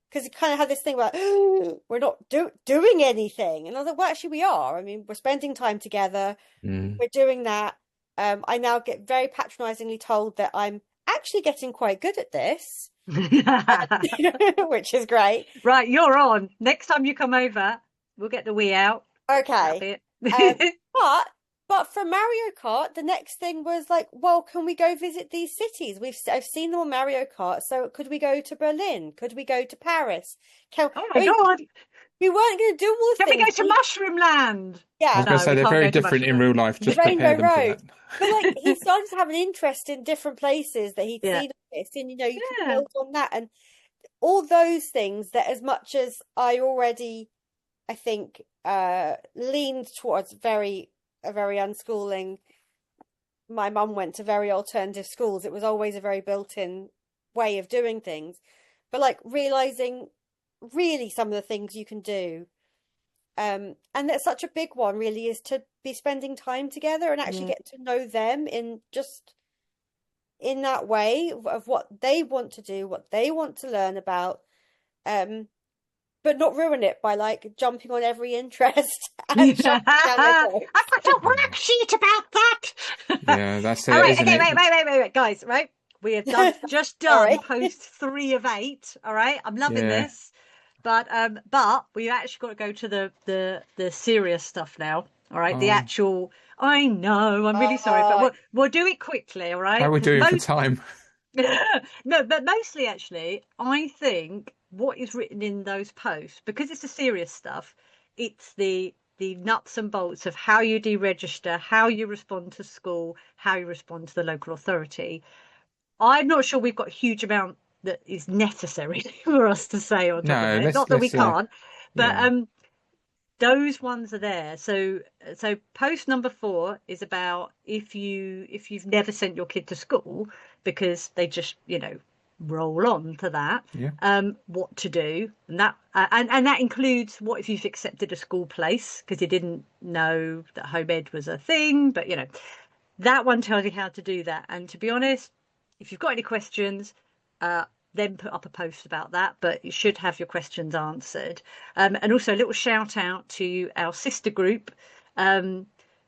because you kind of had this thing about we're not doing anything. And I was like, well, actually we are. I mean, we're spending time together. We're doing that. I now get very patronizingly told that I'm actually getting quite good at this, which is great. Right, you're on. Next time you come over, we'll get the Wii out. Okay. But for Mario Kart, the next thing was like, well, can we go visit these cities? I've seen them on Mario Kart, so could we go to Berlin? Could we go to Paris? Oh my God. We weren't going to do all the things. Can we go to Mushroom Land? Yeah. I was going to say they're very different in real life. Just prepare them for that. But like he started to have an interest in different places that he'd seen this, and you can build on that and all those things that as much as I already, I think, leaned towards a very unschooling. My mum went to very alternative schools. It was always a very built-in way of doing things, but like realizing really some of the things you can do. And that's such a big one really is to be spending time together and actually get to know them in that way of what they want to do, what they want to learn about, but not ruin it by like jumping on every interest and shutting down their goals. I've got a worksheet about that. Yeah, that's it. All right, isn't okay, it? wait, guys, right? We have just done post 3 of 8. All right, I'm loving this. But we actually got to go to the serious stuff now. All right, the actual. I know, I'm really sorry, but we'll do it quickly. All right. How are we doing for time? No, but mostly actually, I think what is written in those posts, because it's the serious stuff, it's the nuts and bolts of how you deregister, how you respond to school, how you respond to the local authority. I'm not sure we've got a huge amount that is necessary for us to say on top of it. Not that we can't, but those ones are there. So post number 4 is about if you've never sent your kid to school because they just roll on to that, what to do, and that includes what if you've accepted a school place because you didn't know that home ed was a thing, but that one tells you how to do that. And to be honest, if you've got any questions, then put up a post about that, but you should have your questions answered. And also a little shout out to our sister group,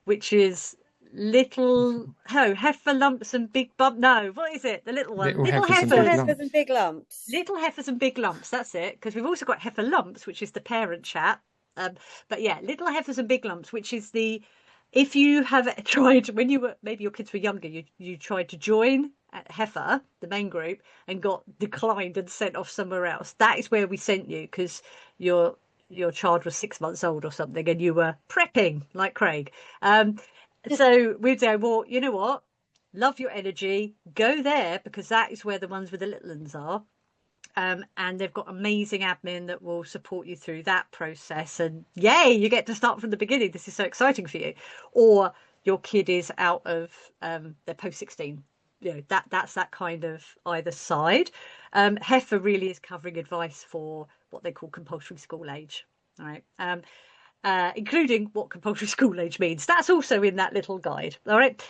which is Little HEFA Lumps and Big Bumps. No, what is it? The little one. Little Heifers and Big Lumps. Little Heifers and Big Lumps. That's it. Because we've also got HEFA Lumps, which is the parent chat. But yeah, Little Heifers and Big Lumps, which is if you have tried when maybe your kids were younger, you tried to join at HEFA, the main group, and got declined and sent off somewhere else. That is where we sent you because your child was 6 months old or something, and you were prepping like Craig. So we'd say, well, you know what? Love your energy. Go there, because that is where the ones with the little ones are. And they've got amazing admin that will support you through that process. And yay, you get to start from the beginning. This is so exciting for you. Or your kid is out of their post-16. That's that kind of either side. HEFA really is covering advice for what they call compulsory school age. All right. Including what compulsory school age means. That's also in that little guide. All right.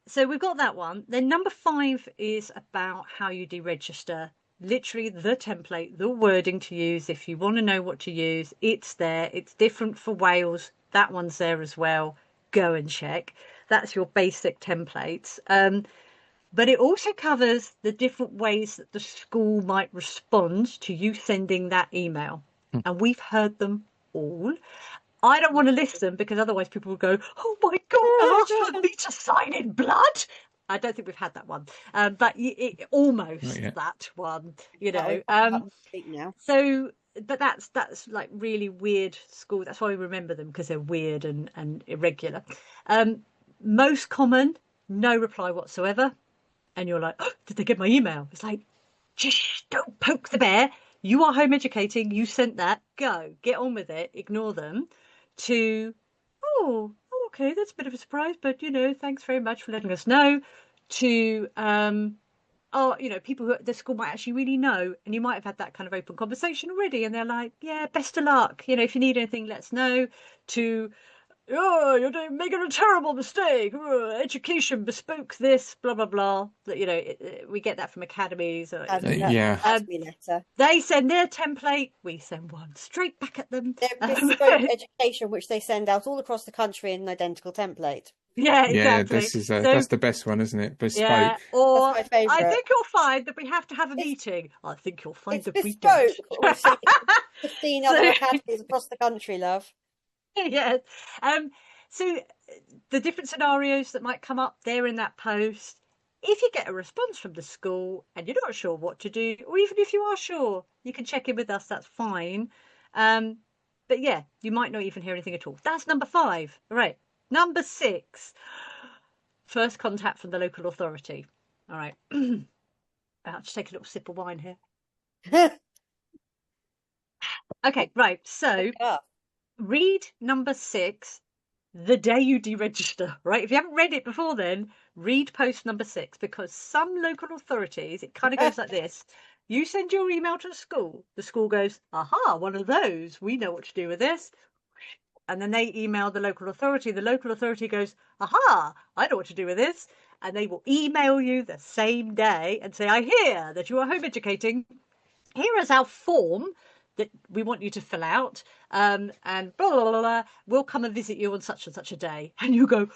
So we've got that one. Then number 5 is about how you deregister. Literally the template, the wording to use. If you want to know what to use, it's there. It's different for Wales. That one's there as well. Go and check. That's your basic templates. But it also covers the different ways that the school might respond to you sending that email. And we've heard them all. I don't want to list them because otherwise people will go, oh my God, ask for me to sign in blood. I don't think we've had that one, but almost that one, So, but that's like really weird school. That's why we remember them, because they're weird and irregular. Most common, no reply whatsoever. And you're like, oh, did they get my email? It's like, just don't poke the bear. You are home educating. You sent that. Go. Get on with it. Ignore them. To, okay, that's a bit of a surprise, but, thanks very much for letting us know. To, people who the school might actually really know, and you might have had that kind of open conversation already, and they're like, yeah, best of luck. If you need anything, let us know. To, you're making a terrible mistake. Education bespoke this, blah blah blah. We get that from academies. They send their template. We send one straight back at them. Their bespoke education, which they send out all across the country in an identical template. Yeah, exactly. Yeah, this is that's the best one, isn't it? Bespoke. Yeah, or that's my favourite. I think you'll find that we have to have a meeting. I think you'll find that we don't. 15 So, other academies across the country, love. Yes. So the different scenarios that might come up there in that post. If you get a response from the school and you're not sure what to do, or even if you are sure, you can check in with us. That's fine. But yeah, you might not even hear anything at all. That's number 5. All right. Number 6, first contact from the local authority. All right. I'll just take a little sip of wine here. Okay, right. So read number 6 the day you deregister, right? If you haven't read it before then, read post number 6, because some local authorities, it kind of goes like this. You send your email to the school goes, aha, one of those. We know what to do with this. And then they email the local authority. The local authority goes, aha, I know what to do with this. And they will email you the same day and say, I hear that you are home educating. Here is our form that we want you to fill out. And blah, blah, blah, blah. We'll come and visit you on such and such a day. And you go,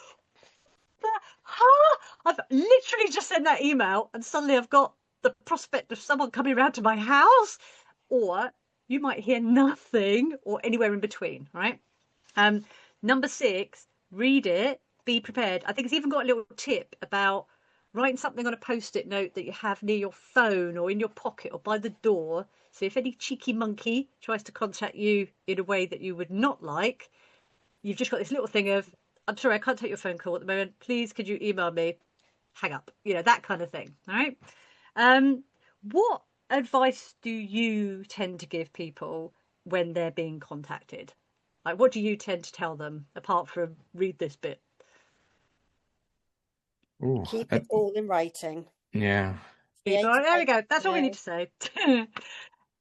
I've literally just sent that email and suddenly I've got the prospect of someone coming around to my house. Or you might hear nothing, or anywhere in between, right? Number 6, read it, be prepared. I think it's even got a little tip about writing something on a post-it note that you have near your phone or in your pocket or by the door. So if any cheeky monkey tries to contact you in a way that you would not like, you've just got this little thing of, I'm sorry, I can't take your phone call at the moment. Please, could you email me? Hang up. That kind of thing. All right. What advice do you tend to give people when they're being contacted? Like, what do you tend to tell them, apart from read this bit? Ooh, Keep it all in writing. Yeah. There we go. That's all we need to say.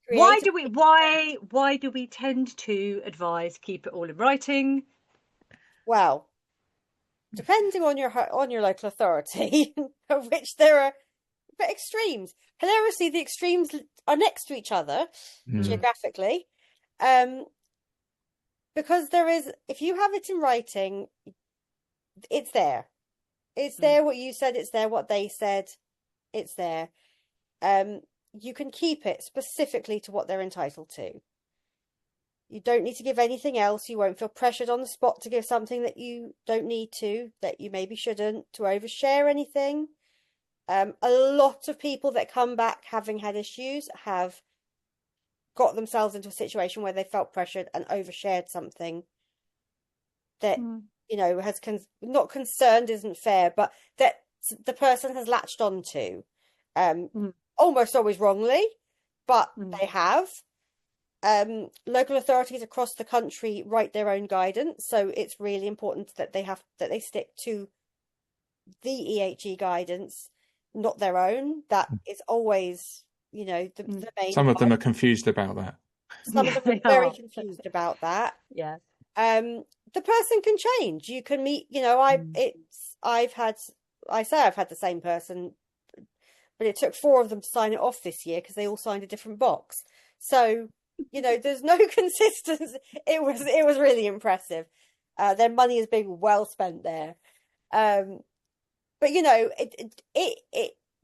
Why do we tend to advise keep it all in writing? Well, depending on your local authority, of which there are extremes. Hilariously, the extremes are next to each other geographically. Because if you have it in writing, it's there. It's there what you said, it's there what they said, it's there. You can keep it specifically to what they're entitled to. You don't need to give anything else. You won't feel pressured on the spot to give something that you don't need to, that you maybe shouldn't, to overshare anything. A lot of people that come back having had issues have got themselves into a situation where they felt pressured and overshared something that you know, not concerned isn't fair, but that the person has latched onto, almost always wrongly, but they have. Local authorities across the country write their own guidance, so it's really important that they stick to the EHE guidance, not their own. That is always, you know, the main. Some of them are confused about that. Some of them are very confused about that. Yeah. The person can change. You can meet, you know, I've had the same person, but it took 4 of them to sign it off this year because they all signed a different box. So, you know, there's no consistency. It was really impressive. Their money is being well spent there. But you know,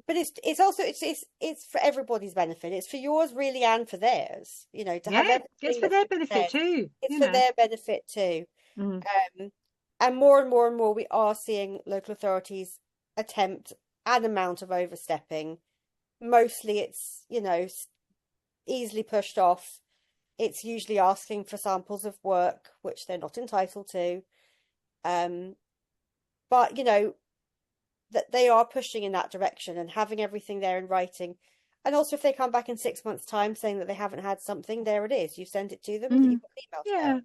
but it's also it's for everybody's benefit. It's for yours really and for theirs. You know, to have everything. It's for their benefit too. It's for their benefit too. And more we are seeing local authorities attempt an amount of overstepping. Mostly it's, you know, easily pushed off. It's usually asking for samples of work, which they're not entitled to. But, you know, that they are pushing in that direction and having everything there in writing. And also if they come back in 6 months' time saying that they haven't had something, there it is. You send it to them, you've got an email. Yeah.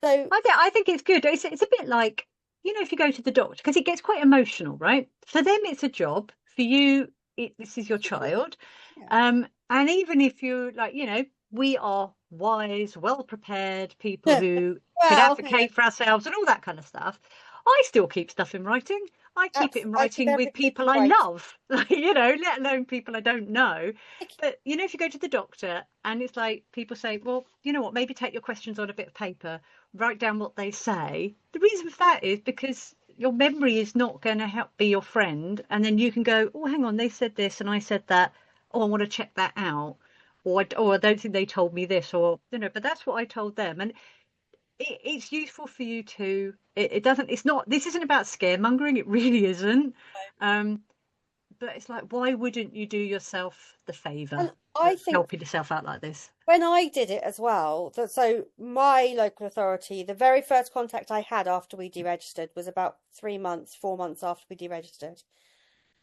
So I think it's good. It's a bit like, you know, if you go to the doctor, because it gets quite emotional, right? For them, it's a job. For you, this is your child. Yeah. And even if you're like, you know, we are wise, well-prepared people who can advocate for ourselves and all that kind of stuff. I still keep stuff in writing. I keep it in writing with people I love, you know, let alone people I don't know. But, you know, if you go to the doctor and it's like people say, well, you know what, maybe take your questions on a bit of paper, write down what they say. The reason for that is because your memory is not going to help be your friend. And then you can go, oh, hang on, they said this and I said that. Oh, I want to check that out. Or I don't think they told me this, or, you know, but that's what I told them. And it's useful for you to, this isn't about scaremongering. It really isn't. But it's like, why wouldn't you do yourself the favour of helping yourself out like this? When I did it as well, so my local authority, the very first contact I had after we deregistered was about 4 months after we deregistered.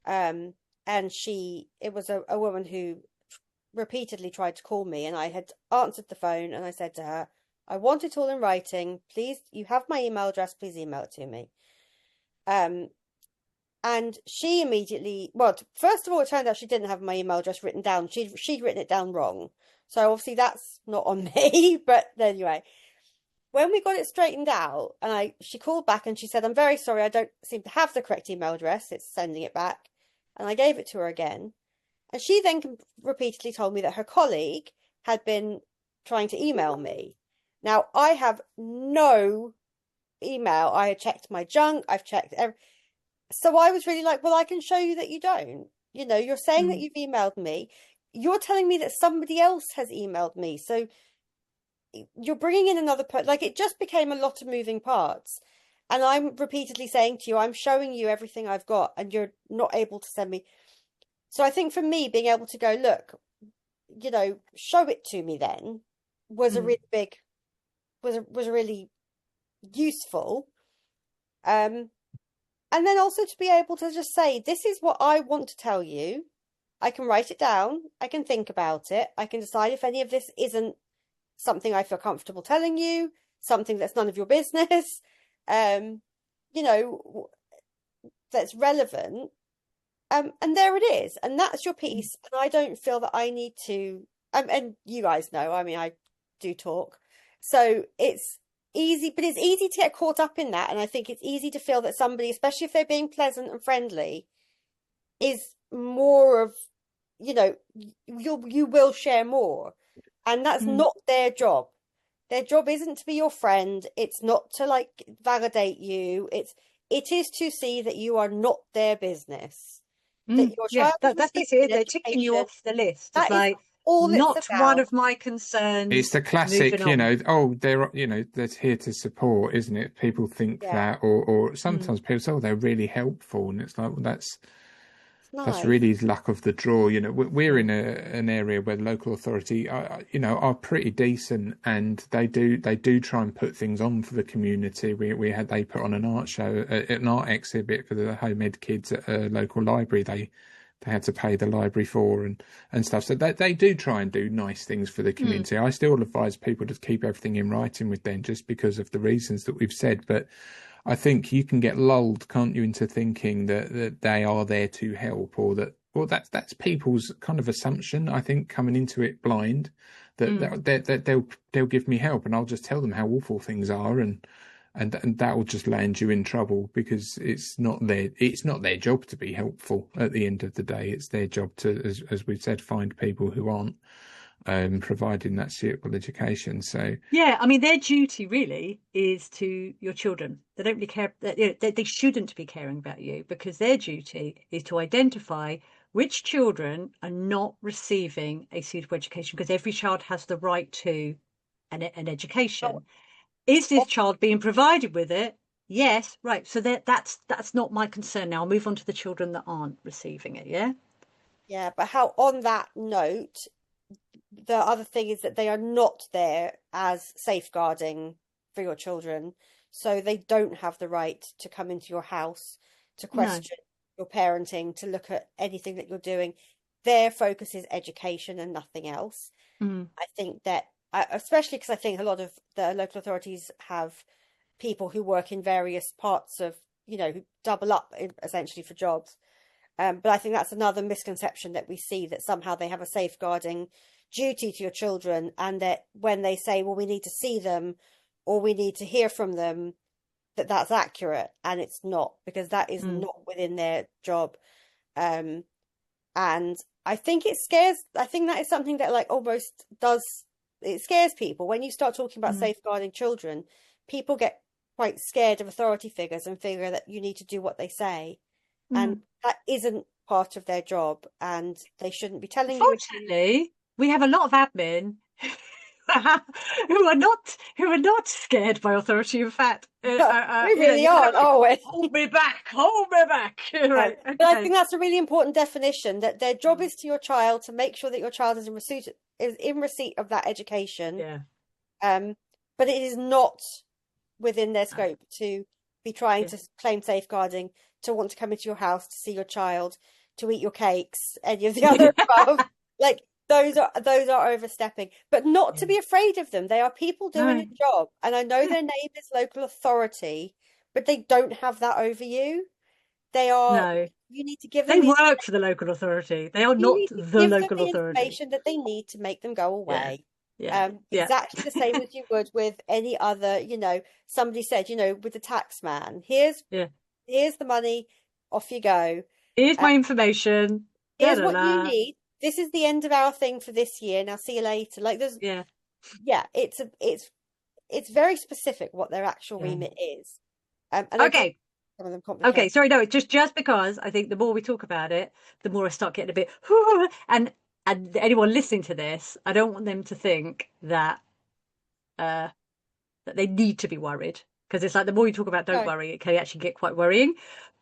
And it was a woman who repeatedly tried to call me, and I had answered the phone and I said to her, I want it all in writing. Please, you have my email address. Please email it to me. And she immediately, well, first of all, it turned out she didn't have my email address written down. She'd written it down wrong. So obviously that's not on me. But anyway, when we got it straightened out, and she called back and she said, I'm very sorry, I don't seem to have the correct email address. It's sending it back. And I gave it to her again. And she then repeatedly told me that her colleague had been trying to email me. Now, I have no email. I had checked my junk. I've checked so I was really like, well, I can show you that you don't. You know, you're saying that you've emailed me. You're telling me that somebody else has emailed me. So you're bringing in another person. Like, it just became a lot of moving parts. And I'm repeatedly saying to you, I'm showing you everything I've got and you're not able to send me. So I think for me, being able to go, look, you know, show it to me then was a really big, was really useful. And then also to be able to just say, this is what I want to tell you. I can write it down. I can think about it. I can decide if any of this isn't something I feel comfortable telling you, something that's none of your business, you know, that's relevant. And there it is. And that's your piece. And I don't feel that I need to, and you guys know, I mean, I do talk. So it's easy, but it's easy to get caught up in that. And I think it's easy to feel that somebody, especially if they're being pleasant and friendly, is more of, you know, you will share more. And that's not their job. Their job isn't to be your friend. It's not to like validate you. It is to see that you are not their business. That your child that's it. They're ticking you off the list. It's like, not one of my concerns. It's the classic, you know, they're here to support, isn't it? People think that, or sometimes people say, oh, they're really helpful, and it's like, well, That's Nice. really luck of the draw. You know, we're in an area where the local authority, are pretty decent, and they do try and put things on for the community. They put on an art show, an art exhibit for the home ed kids at a local library. They had to pay the library for and stuff. So they do try and do nice things for the community. I still advise people to keep everything in writing with them, just because of the reasons that we've said, but I think you can get lulled, can't you, into thinking that they are there to help, or that, well, that's people's kind of assumption. I think, coming into it blind, that they'll give me help, and I'll just tell them how awful things are, and that will just land you in trouble, because it's not their job to be helpful. At the end of the day, it's their job to, as we've said, find people who aren't providing that suitable education. So yeah, I mean, their duty really is to your children. They don't really care. They shouldn't be caring about you, because their duty is to identify which children are not receiving a suitable education, because every child has the right to an education. Is this child being provided with it? Yes, right. So that's not my concern. Now I'll move on to the children that aren't receiving it. Yeah. Yeah, but how, on that note, the other thing is that they are not there as safeguarding for your children. So they don't have the right to come into your house, to question your parenting, to look at anything that you're doing. Their focus is education and nothing else. I think that, especially because I think a lot of the local authorities have people who work in various parts of, who double up essentially for jobs. But I think that's another misconception that we see, that somehow they have a safeguarding duty to your children, and that when they say, well, we need to see them or we need to hear from them, that's accurate, and it's not, because that is not within their job. And I think that is something that, like, almost it scares people when you start talking about safeguarding children. People get quite scared of authority figures and figure that you need to do what they say, and that isn't part of their job, and they shouldn't be telling you. Fortunately, we have a lot of admin who are not scared by authority. In fact, we really aren't, are we? Hold me back. Right. Okay. But I think that's a really important definition, that their job is to your child, to make sure that your child is in receipt of that education. Yeah. But it is not within their scope to be trying to claim safeguarding, to want to come into your house to see your child, to eat your cakes, any of the other above. Like, those are overstepping, but not to be afraid of them. They are people doing a job, and I know their name is local authority, but they don't have that over you. They are. You need to give them. They work for the local authority. They are not the local authority. Information that they need to make them go away. Yeah. Exactly the same as you would with any other. Somebody said, with the tax man, here's the money, off you go. Here's my information. Here's what you need. This is the end of our thing for this year. Now, see you later. Like, there's, it's very specific what their actual remit is. And okay. Some of them complicated. Okay. Sorry. No, just because I think the more we talk about it, the more I start getting a bit, and anyone listening to this, I don't want them to think that they need to be worried, because it's like, the more you talk about don't worry, it can actually get quite worrying.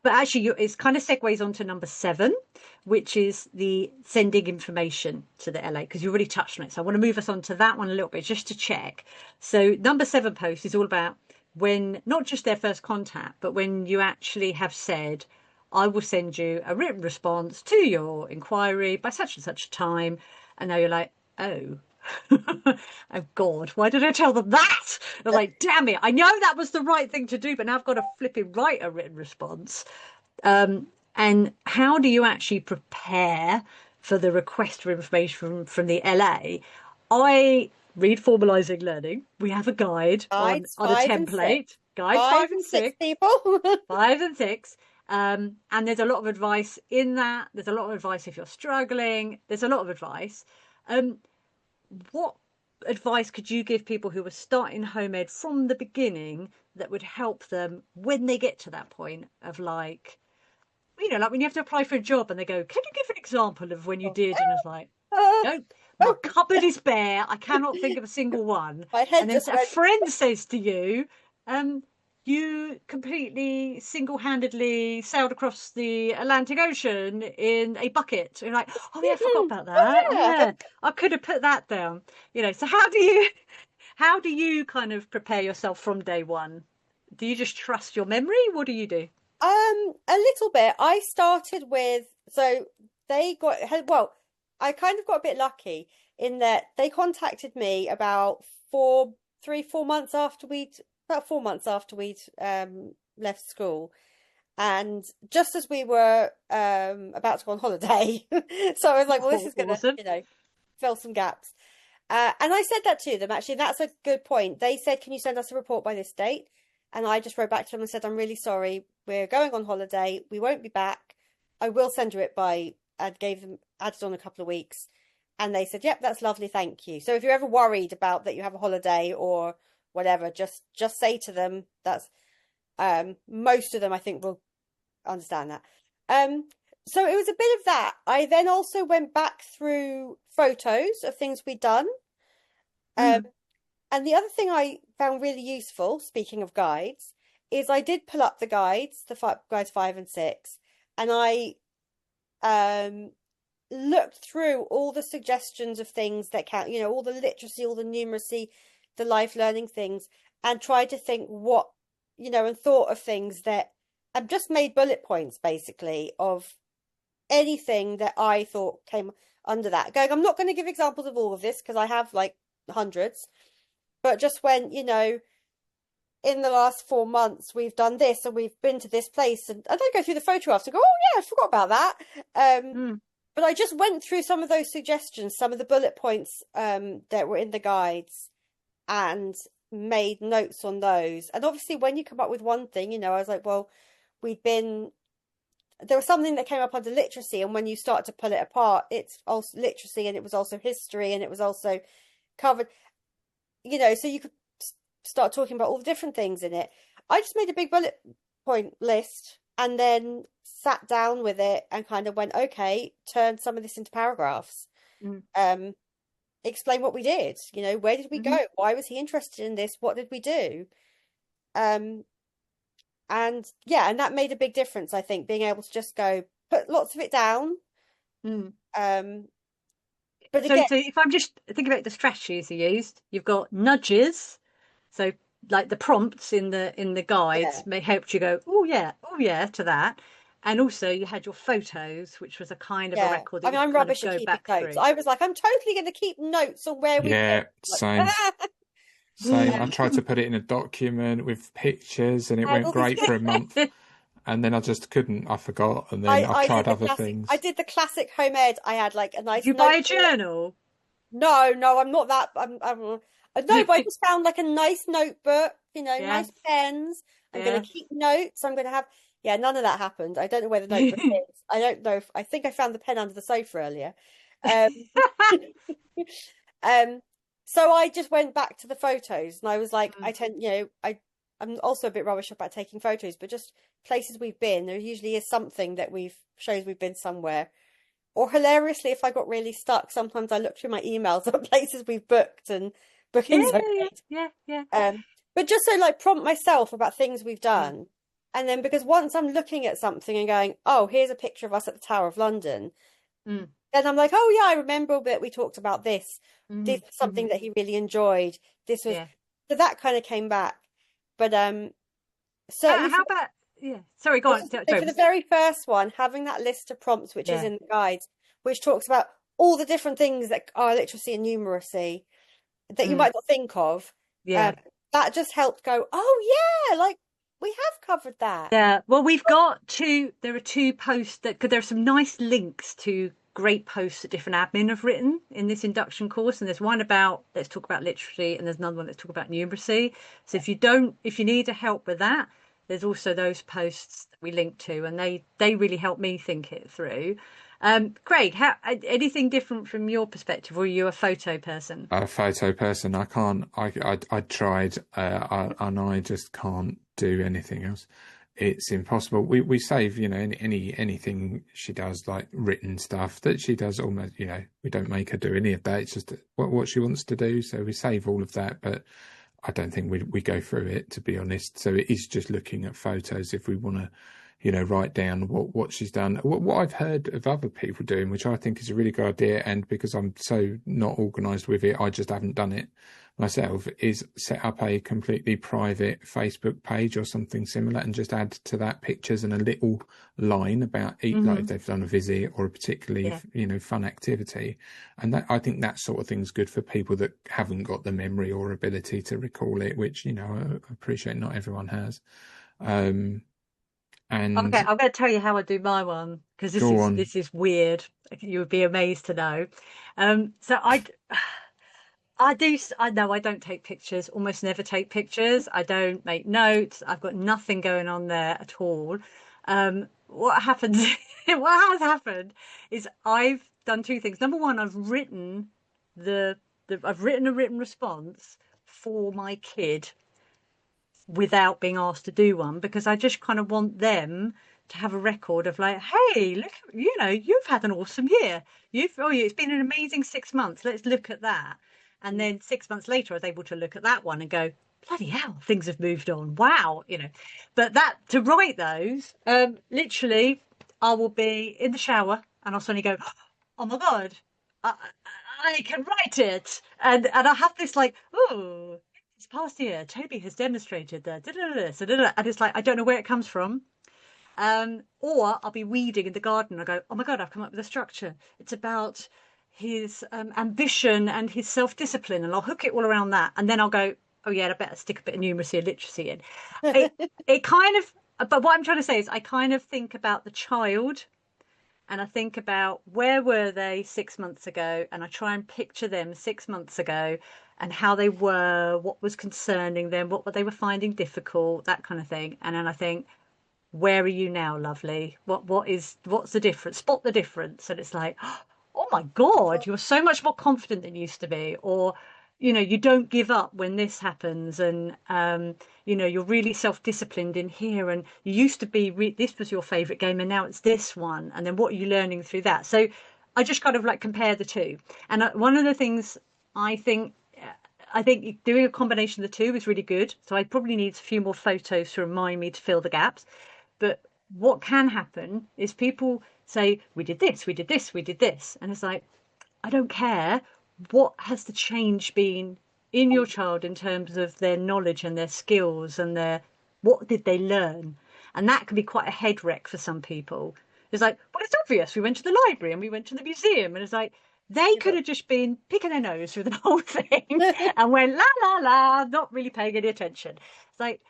But actually, it's kind of segues on to number 7, which is the sending information to the LA, because you already touched on it. So I want to move us on to that one a little bit, just to check. So number 7 post is all about when, not just their first contact, but when you actually have said, I will send you a written response to your inquiry by such and such a time. And now you're like, oh. Oh God, why did I tell them that? They're like, damn it, I know that was the right thing to do, but now I've got to flipping write a written response. And how do you actually prepare for the request for information from the LA? I read Formalising Learning. We have a guide on a template. Guides 5 and 6 people. 5 and 6. And there's a lot of advice in that. There's a lot of advice if you're struggling. There's a lot of advice. What advice could you give people who are starting home ed from the beginning that would help them when they get to that point of, like, like when you have to apply for a job and they go, can you give an example of when you did? And it's like, no, my cupboard is bare. I cannot think of a single one. My head and then a friend says to you, you completely single-handedly sailed across the Atlantic Ocean in a bucket. You're like, oh yeah, I forgot about that. Yeah. Yeah, I could have put that down. So how do you kind of prepare yourself from day one? Do you just trust your memory? What do you do? A little bit. I started with, so they well, I kind of got a bit lucky in that they contacted me about 4 months after about 4 months after we'd left school. And just as we were about to go on holiday, so I was like, well, this is gonna, Awesome. fill some gaps. And I said that to them, actually. That's a good point. They said, can you send us a report by this date? And I just wrote back to them and said, I'm really sorry. We're going on holiday. We won't be back. I will send you it by, I gave them, added on a couple of weeks. And they said, yep, that's lovely. Thank you. So if you're ever worried about that you have a holiday or whatever, just say to them, that's, most of them, I think, will understand that. So it was a bit of that. I then also went back through photos of things we'd done. And the other thing I found really useful, speaking of guides, is I did pull up the guides, guides 5 and 6, and I looked through all the suggestions of things that count, all the literacy, all the numeracy, the life learning things, and tried to think and thought of things that I've just made bullet points basically of anything that I thought came under that. I'm not going to give examples of all of this because I have like hundreds, but just when, in the last 4 months we've done this and we've been to this place, and I don't go through the photographs and go, oh yeah, I forgot about that. But I just went through some of those suggestions, some of the bullet points that were in the guides, and made notes on those. And obviously when you come up with one thing, I was like, well, there was something that came up under literacy, and when you start to pull it apart, it's also literacy, and it was also history, and it was also covered, so you could start talking about all the different things in it. I just made a big bullet point list and then sat down with it and kind of went, okay, turn some of this into paragraphs. Explain what we did, where did we go? Why was he interested in this? What did we do? And that made a big difference, I think, being able to just go put lots of it down. But again, so if I'm just thinking about the strategies you used, you've got nudges. So like the prompts in the guides may help you go, oh yeah, to that. And also you had your photos, which was a kind of a record that I'm rubbish at keeping notes. I was like, I'm totally going to keep notes on where we went. Same. Same. I tried to put it in a document with pictures, and it went great for a month. And then I just couldn't. I forgot, and then I tried other things. I did the classic home ed. I had like a nice. Did you buy a journal? No, I'm not that. No, but I just found like a nice notebook. Nice pens. I'm going to keep notes. I'm going to have. Yeah, none of that happened. I don't know where the notebook is. I don't know. I think I found the pen under the sofa earlier. So I just went back to the photos, and I was like, I'm also a bit rubbish about taking photos, but just places we've been, there usually is something that shows we've been somewhere. Or hilariously, if I got really stuck, sometimes I look through my emails at places we've booked and bookings. Yeah. But just so like prompt myself about things we've done. And then because once I'm looking at something and going, oh, here's a picture of us at the Tower of London. Then I'm like, oh yeah, I remember a bit we talked about this. This was something that he really enjoyed. This was so that kind of came back. But certainly how about sorry, go on. For the very first one, having that list of prompts which is in the guides, which talks about all the different things that are literacy and numeracy that you might not think of. That just helped go, oh yeah, like we have covered that. Yeah, well, there are two posts because there are some nice links to great posts that different admin have written in this induction course. And there's one about, let's talk about literacy, and there's another one, let's talk about numeracy. So if you need a help with that, there's also those posts that we link to, and they really help me think it through. Craig, anything different from your perspective, or are you a photo person? A photo person. I can't. I tried, and I just can't do anything else. It's impossible. We save, anything she does, like written stuff that she does almost, we don't make her do any of that. It's just what she wants to do. So we save all of that. But I don't think we go through it, to be honest. So it is just looking at photos if we want to, write down what she's done. What I've heard of other people doing, which I think is a really good idea, and because I'm so not organised with it, I just haven't done it myself, is set up a completely private Facebook page or something similar and just add to that pictures and a little line about like if they've done a visit or a particularly fun activity. And that, I think that sort of thing's good for people that haven't got the memory or ability to recall it, which I appreciate not everyone has. And okay, I'm going to tell you how I do my one, because this is weird. You would be amazed to know. So I know I don't take pictures, almost never take pictures. I don't make notes. I've got nothing going on there at all. What happens, what has happened is I've done two things. Number one, I've written I've written a written response for my kid without being asked to do one, because I just kind of want them to have a record of like, hey, look, you've had an awesome year. It's been an amazing 6 months. Let's look at that. And then 6 months later, I was able to look at that one and go, bloody hell, things have moved on. Wow, But to write those, literally, I will be in the shower and I'll suddenly go, oh my God, I can write it. And I have this like, oh, this past year, Toby has demonstrated that. And it's like, I don't know where it comes from. Or I'll be weeding in the garden. I go, oh my God, I've come up with a structure. It's about his ambition and his self-discipline, and I'll hook it all around that. And then I'll go, oh yeah, I better stick a bit of numeracy and literacy in. It kind of, but what I'm trying to say is I kind of think about the child, and I think about where were they 6 months ago, and I try and picture them 6 months ago and how they were, what was concerning them, what they were finding difficult, that kind of thing. And then I think, where are you now, lovely? What's the difference? Spot the difference. And it's like, oh my God, you're so much more confident than you used to be. Or, you don't give up when this happens. And, you're really self-disciplined in here. And you used to be, this was your favorite game, and now it's this one. And then what are you learning through that? So I just kind of like compare the two. And one of the things I think doing a combination of the two is really good. So I probably need a few more photos to remind me to fill the gaps. But what can happen is people say, we did this, we did this, we did this. And it's like, I don't care. What has the change been in your child in terms of their knowledge and their skills and what did they learn? And that can be quite a head wreck for some people. It's like, well, it's obvious. We went to the library and we went to the museum. And it's like, they could have just been picking their nose through the whole thing and went, la, la, la, not really paying any attention. It's like,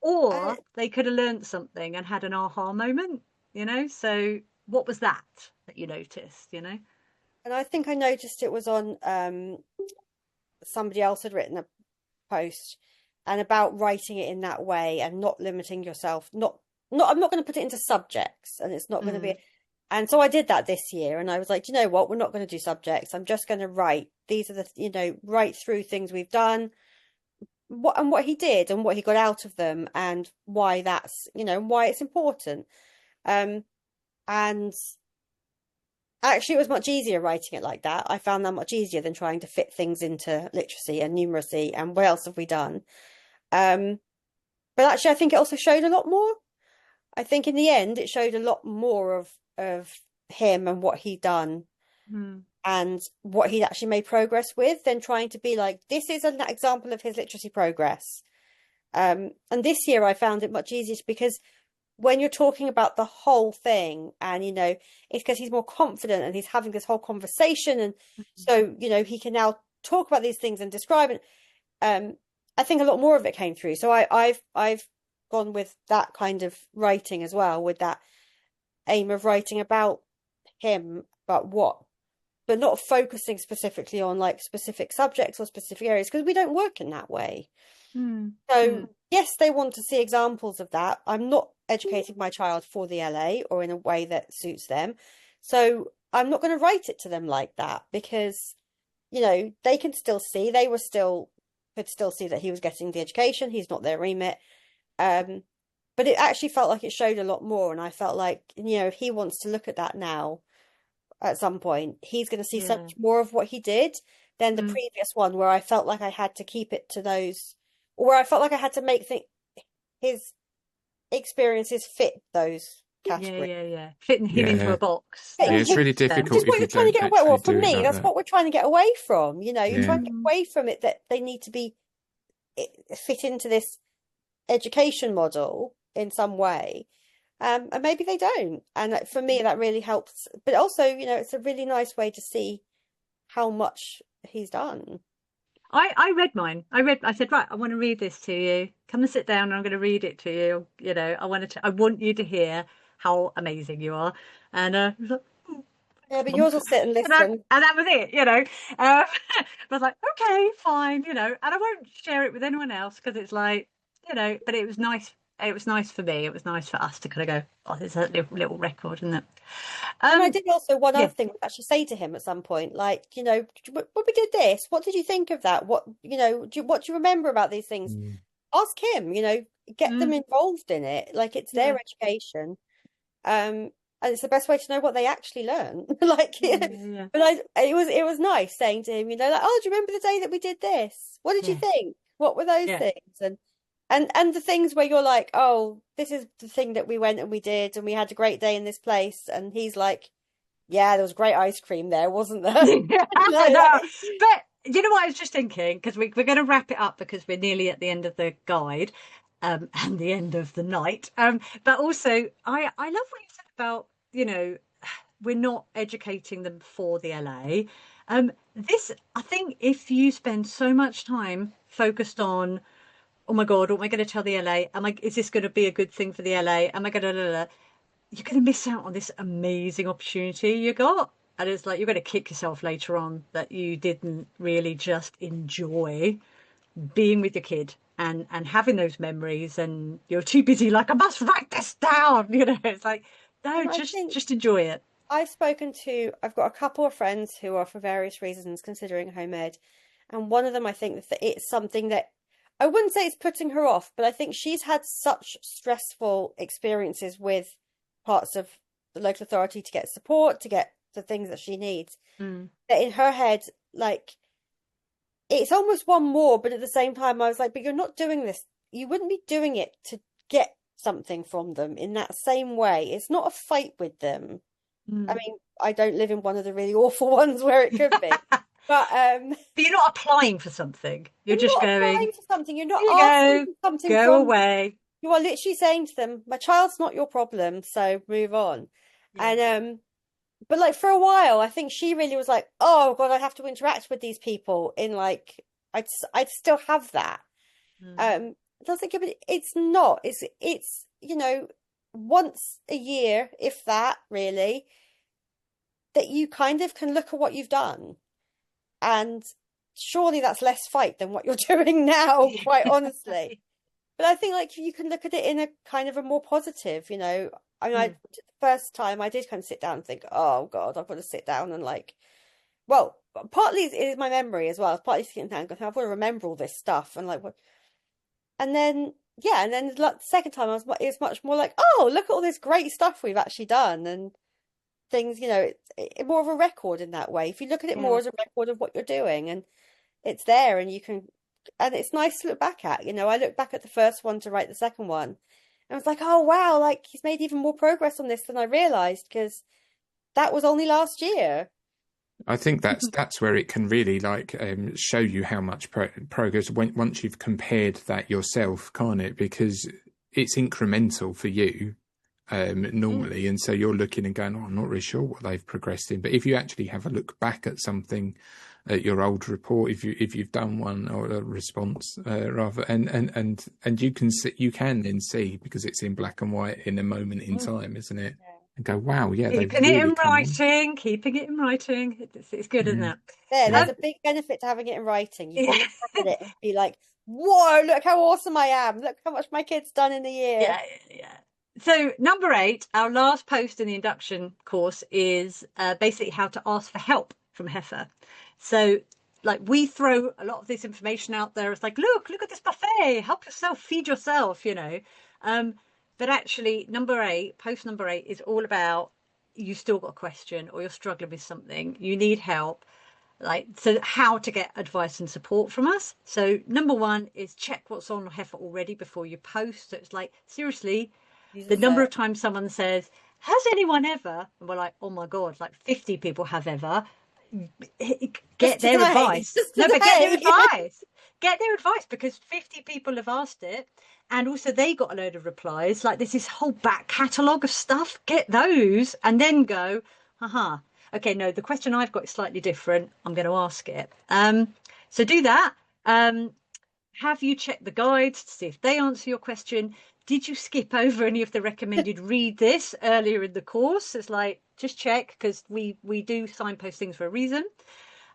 or they could have learned something and had an aha moment, So what was that you noticed, And I think I noticed it was on somebody else had written a post and about writing it in that way and not limiting yourself. I'm not going to put it into subjects, and it's not going to be. And so I did that this year, and I was like, you know what? We're not going to do subjects. I'm just going to write. These are write through things we've done, what he did and what he got out of them, and why that's, why it's important. And actually, it was much easier writing it like that. I found that much easier than trying to fit things into literacy and numeracy and what else have we done. But actually, I think it also showed a lot more. I think in the end, it showed a lot more of him and what he'd done and what he'd actually made progress with than trying to be like, this is an example of his literacy progress. And this year, I found it much easier because when you're talking about the whole thing and, it's because he's more confident and he's having this whole conversation. And so, he can now talk about these things and describe it. I think a lot more of it came through. So I've gone with that kind of writing as well, with that aim of writing about him, but not focusing specifically on specific subjects or specific areas, because we don't work in that way. So yes, they want to see examples of that. I'm not educating my child for the LA or in a way that suits them. So I'm not going to write it to them like that, because, they can still see, could still see that he was getting the education. He's not their remit. But it actually felt like it showed a lot more. And I felt like, if he wants to look at that now, at some point, he's going to see so much more of what he did than the previous one, where I felt like I had to keep it to those where I felt like I had to make his experiences fit those categories. Yeah. Fitting him into Yeah. a box. Yeah, it's really Which difficult is if what you you're trying to don't get away. Well, actually for do it me, like that's that. what we're trying to get away from. You're Yeah. trying to get away from it, that they need to be fit into this education model in some way. And maybe they don't. And for me, that really helps. But also, it's a really nice way to see how much he's done. I read mine. I said, right, I want to read this to you. Come and sit down and I'm going to read it to you. I want you to hear how amazing you are. And he was like, Yeah, but "Come yours will sit and and, that, listen. and that was it. I was like, okay, fine, and I won't share it with anyone else because it's like, but it was nice. It was nice for me. It was nice for us to kind of go, oh, there's a little record, isn't it? And I did also one Yeah. other thing actually say to him at some point, like, when we did this, what did you think of that? What do you remember about these things? Ask him, get them involved in it. Like, it's their education. And it's the best way to know what they actually learn. Like, Yeah. but it was nice saying to him, like, oh, do you remember the day that we did this? What did you think? What were those things? And the things where you're like, oh, this is the thing that we went and we did, and we had a great day in this place. And he's like, yeah, there was great ice cream there, wasn't there? No, but you know what I was just thinking, because we're going to wrap it up because we're nearly at the end of the guide, and the end of the night. But also, I love what you said about, we're not educating them for the LA. I think if you spend so much time focused on, oh my God, what am I going to tell the LA? Is this going to be a good thing for the LA? Am I going to, you're going to miss out on this amazing opportunity you got. And it's like, you're going to kick yourself later on that you didn't really just enjoy being with your kid and having those memories, and you're too busy, like, I must write this down. It's like, no, just enjoy it. I've got a couple of friends who are, for various reasons, considering home ed. And one of them, I think that it's something that I wouldn't say it's putting her off, but I think she's had such stressful experiences with parts of the local authority to get support, to get the things that she needs, that in her head, like, it's almost one more, but at the same time, I was like, but you're not doing this. You wouldn't be doing it to get something from them in that same way. It's not a fight with them. I mean, I don't live in one of the really awful ones where it could be. But you're not applying for something. You're just not going, applying for something. You're not go, asking for something go from away. You are literally saying to them, my child's not your problem, so move on. Yeah. And but like for a while, I think she really was like, oh God, I have to interact with these people in like I'd still have that. I was thinking, but it's not. It's once a year, if that really, that you kind of can look at what you've done. And surely that's less fight than what you're doing now, quite honestly. But I think like you can look at it in a kind of a more positive, I mean, the first time I did kind of sit down and think, oh God, I've got to sit down and like, well, partly it is my memory as well. It's partly sitting down and going, I've got to remember all this stuff and like what. And then the second time it was much more like, oh, look at all this great stuff we've actually done and things, it's more of a record in that way. If you look at it more as a record of what you're doing, and it's there, and you can, and it's nice to look back at. I looked back at the first one to write the second one, and I was like, oh wow, like he's made even more progress on this than I realized, because that was only last year. I think that's where it can really like show you how much progress once you've compared that yourself, can't it? Because it's incremental for you normally, and so you're looking and going, oh, I'm not really sure what they've progressed in. But if you actually have a look back at something, at your old report, if you've done one or a response rather, and you can then see, because it's in black and white in a moment in time, isn't it? And go, wow, yeah, keeping it in writing, keeping it in writing. It's good, isn't it? There's a big benefit to having it in writing. You can look back at it and be like, whoa, look how awesome I am. Look how much my kid's done in a year. Yeah. So number 8, our last post in the induction course is basically how to ask for help from HEFA. So like we throw a lot of this information out there. It's like, look at this buffet, help yourself, feed yourself, But actually, post number 8 is all about, you still got a question or you're struggling with something, you need help. Like, so how to get advice and support from us. So number one is check what's on HEFA already before you post. So it's like, seriously, the number of times someone says, has anyone ever? And we're like, oh my God, like 50 people have ever. Get their advice. No, but get their advice. Get their advice, because 50 people have asked it. And also they got a load of replies. Like, there's this whole back catalogue of stuff. Get those and then go, haha. Okay, no, the question I've got is slightly different. I'm going to ask it. So do that. Have you checked the guides to see if they answer your question? Did you skip over any of the recommended read this earlier in the course? It's like, just check, because we do signpost things for a reason.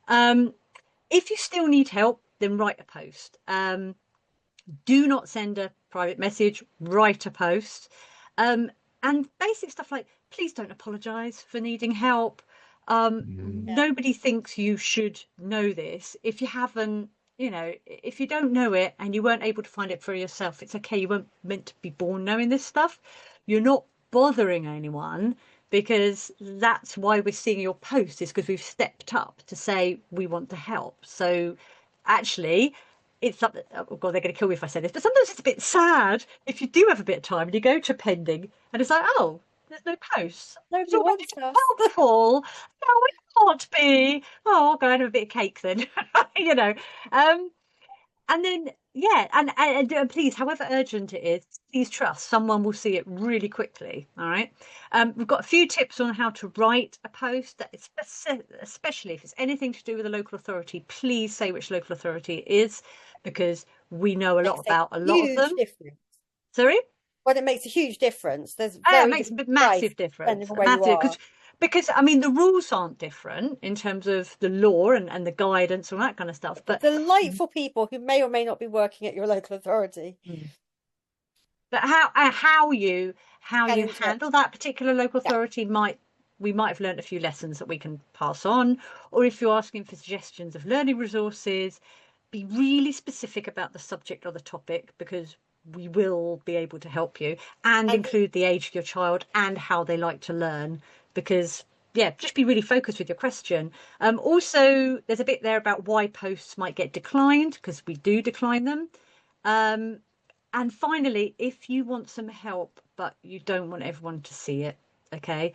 If you still need help, then write a post. Do not send a private message, write a post. And basic stuff like, please don't apologise for needing help. Nobody thinks you should know this. If you haven't, if you don't know it and you weren't able to find it for yourself, it's okay. You weren't meant to be born knowing this stuff. You're not bothering anyone, because that's why we're seeing your post, is because we've stepped up to say we want to help. So actually, it's something, oh God, they're going to kill me if I say this, but sometimes it's a bit sad if you do have a bit of time and you go to pending and it's like, oh, there's no posts. Nobody wants us. Wonderful. No, we can't be. Oh, I'll go and have a bit of cake then. And then, yeah, and please, however urgent it is, please trust someone will see it really quickly. All right. We've got a few tips on how to write a post, that is especially if it's anything to do with a local authority. Please say which local authority it is, because we know a lot about a lot of them. Difference. Sorry? Well, it makes a huge difference. It makes a massive difference. Because I mean, the rules aren't different in terms of the law and the guidance and that kind of stuff. But delightful people who may or may not be working at your local authority. But how you handle that particular local authority we might have learned a few lessons that we can pass on. Or if you're asking for suggestions of learning resources, be really specific about the subject or the topic, because we will be able to help you, and include the age of your child and how they like to learn. Because, yeah, just be really focused with your question. Also, there's a bit there about why posts might get declined, because we do decline them. And finally, if you want some help, but you don't want everyone to see it, okay,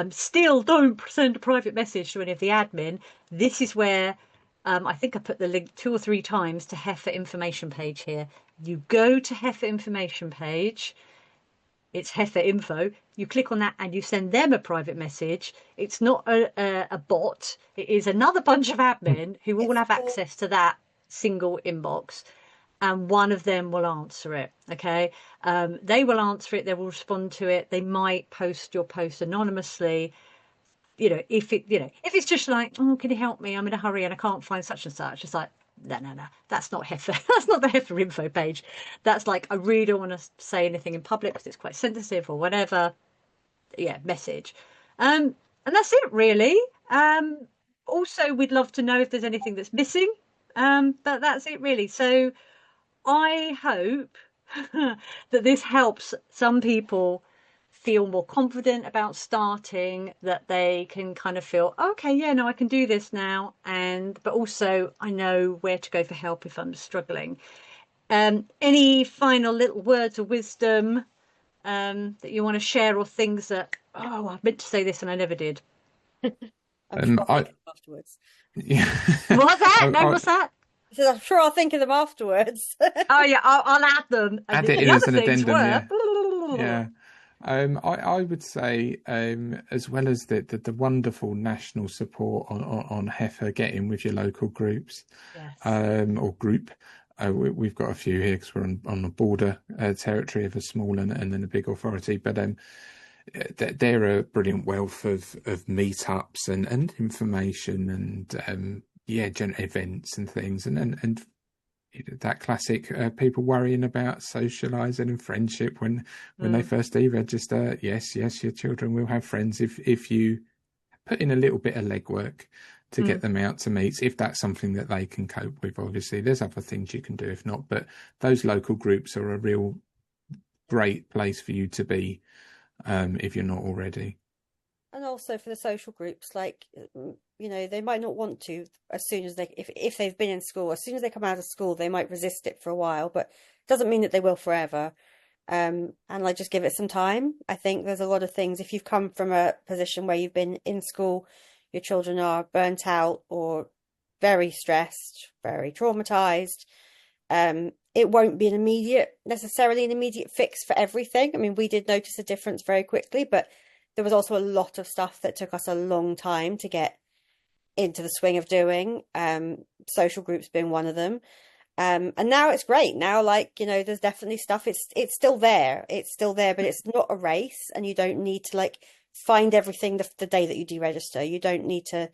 still don't send a private message to any of the admin. This is where I think I put the link 2 or 3 times to HEFA information page here. You go to HEFA information page. It's HEFA info. You click on that and you send them a private message. It's not a bot. It is another bunch of admin who all have access to that single inbox, and one of them will answer it. Okay, they will answer it. They will respond to it. They might post your post anonymously. If it's just like, oh, can you help me? I'm in a hurry and I can't find such and such. It's like, no, that's not HEFA. That's not the HEFA info page. That's like, I really don't want to say anything in public because it's quite sensitive or whatever. Yeah, message. And that's it, really. Also, we'd love to know if there's anything that's missing. But that's it, really. So I hope that this helps some people feel more confident about starting, that they can kind of feel, okay, yeah, no, I can do this now. But also I know where to go for help if I'm struggling. Any final little words of wisdom that you want to share, or things that, oh, I meant to say this and I never did? I'm sure I'll think of them afterwards. Yeah. What's that? What's that? So I'm sure I'll think of them afterwards. Oh yeah, I'll add them. Add it in as an addendum. Yeah. I would say, as well as the wonderful national support on HEFA, get in with your local groups, yes. Or group. We've got a few here because we're on the border territory of a small and then a big authority. But they're a brilliant wealth of meetups and information and events and things and that classic people worrying about socialising and friendship when they first deregister. Yes, your children will have friends if you put in a little bit of legwork to get them out to meets, if that's something that they can cope with. Obviously, there's other things you can do if not, but those local groups are a real great place for you to be if you're not already. And also for the social groups, like, they might not want to as soon as if they've been in school, as soon as they come out of school, they might resist it for a while, but it doesn't mean that they will forever. And like, just give it some time. I think there's a lot of things, if you've come from a position where you've been in school, your children are burnt out or very stressed, very traumatized. It won't be necessarily an immediate fix for everything. I mean, we did notice a difference very quickly, but there was also a lot of stuff that took us a long time to get into the swing of doing. Social groups being one of them. And now it's great. Now, like, there's definitely stuff. It's still there. It's still there, but it's not a race, and you don't need to like find everything the day that you deregister. You don't need to,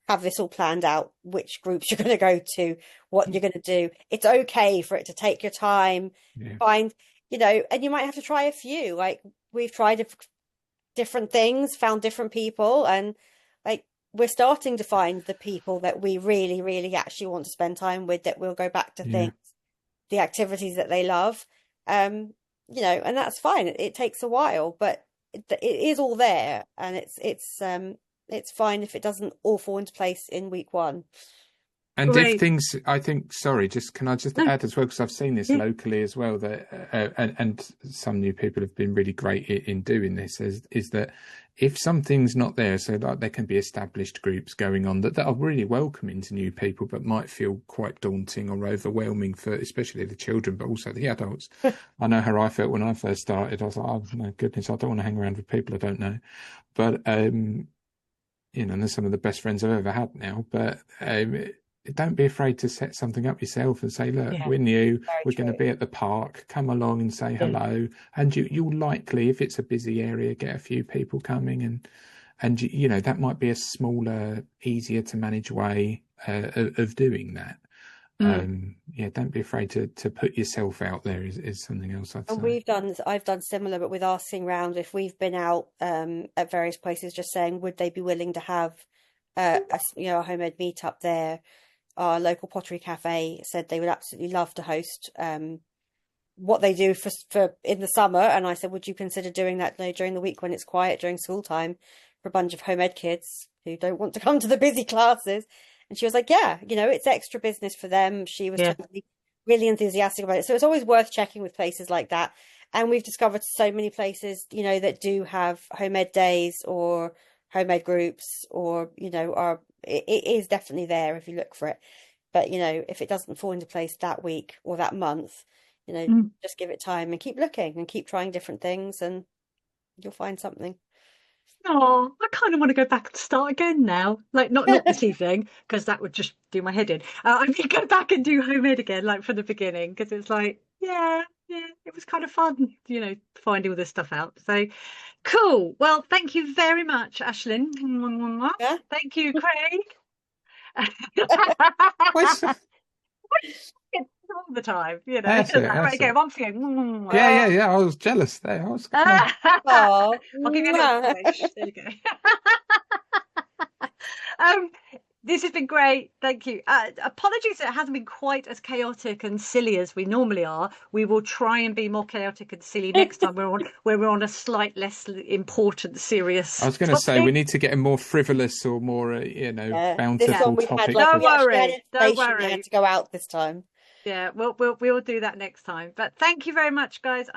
have this all planned out, which groups you're going to go to, what you're going to do. It's okay for it to take your time, find, and you might have to try a few. Like, we've tried different things, found different people, and like, we're starting to find the people that we really, really actually want to spend time with, that we'll go back to things, the activities that they love. And that's fine. It takes a while, but it is all there, and it's fine if it doesn't all fall into place in week one. And if things, I think, sorry, can I just add as well, because I've seen this locally as well, that and some new people have been really great in doing this, is that if something's not there, so like there can be established groups going on that are really welcoming to new people, but might feel quite daunting or overwhelming for especially the children, but also the adults. I know how I felt when I first started. I was like, oh my goodness, I don't want to hang around with people I don't know. But and they're some of the best friends I've ever had now. But don't be afraid to set something up yourself and say, look, we're new, we're going to be at the park, come along and say hello. And you'll likely, if it's a busy area, get a few people coming, and that might be a smaller, easier to manage way of doing that. Don't be afraid to put yourself out there is something else I'd say. And I've done similar, but with asking round, if we've been out at various places, just saying, would they be willing to have a homemade meetup there? Our local pottery cafe said they would absolutely love to host what they do for in the summer, and I said, would you consider doing that during the week when it's quiet during school time for a bunch of home ed kids who don't want to come to the busy classes? And she was like, yeah, it's extra business for them. She was totally, really enthusiastic about it. So it's always worth checking with places like that. And we've discovered so many places, that do have home ed days or home ed groups, or, it is definitely there if you look for it. But, if it doesn't fall into place that week or that month, just give it time and keep looking and keep trying different things, and you'll find something. Oh, I kind of want to go back and start again now. Like, not this evening, because that would just do my head in. I mean, go back and do home ed again, like from the beginning, because it's like, it was kind of fun, finding all this stuff out. So cool. Well, thank you very much, Ashlyn. Yeah. Thank you, Craig. All the time, That's it, right, okay, one for you. Yeah. I was jealous there. I'll give you a little push. There you go. This has been great. Thank you. Apologies that it hasn't been quite as chaotic and silly as we normally are. We will try and be more chaotic and silly next time we're on a slight less important, serious. I was going to say we need to get a more frivolous or more bountiful topic. Don't worry. We had to go out this time. Yeah, we'll do that next time. But thank you very much, guys.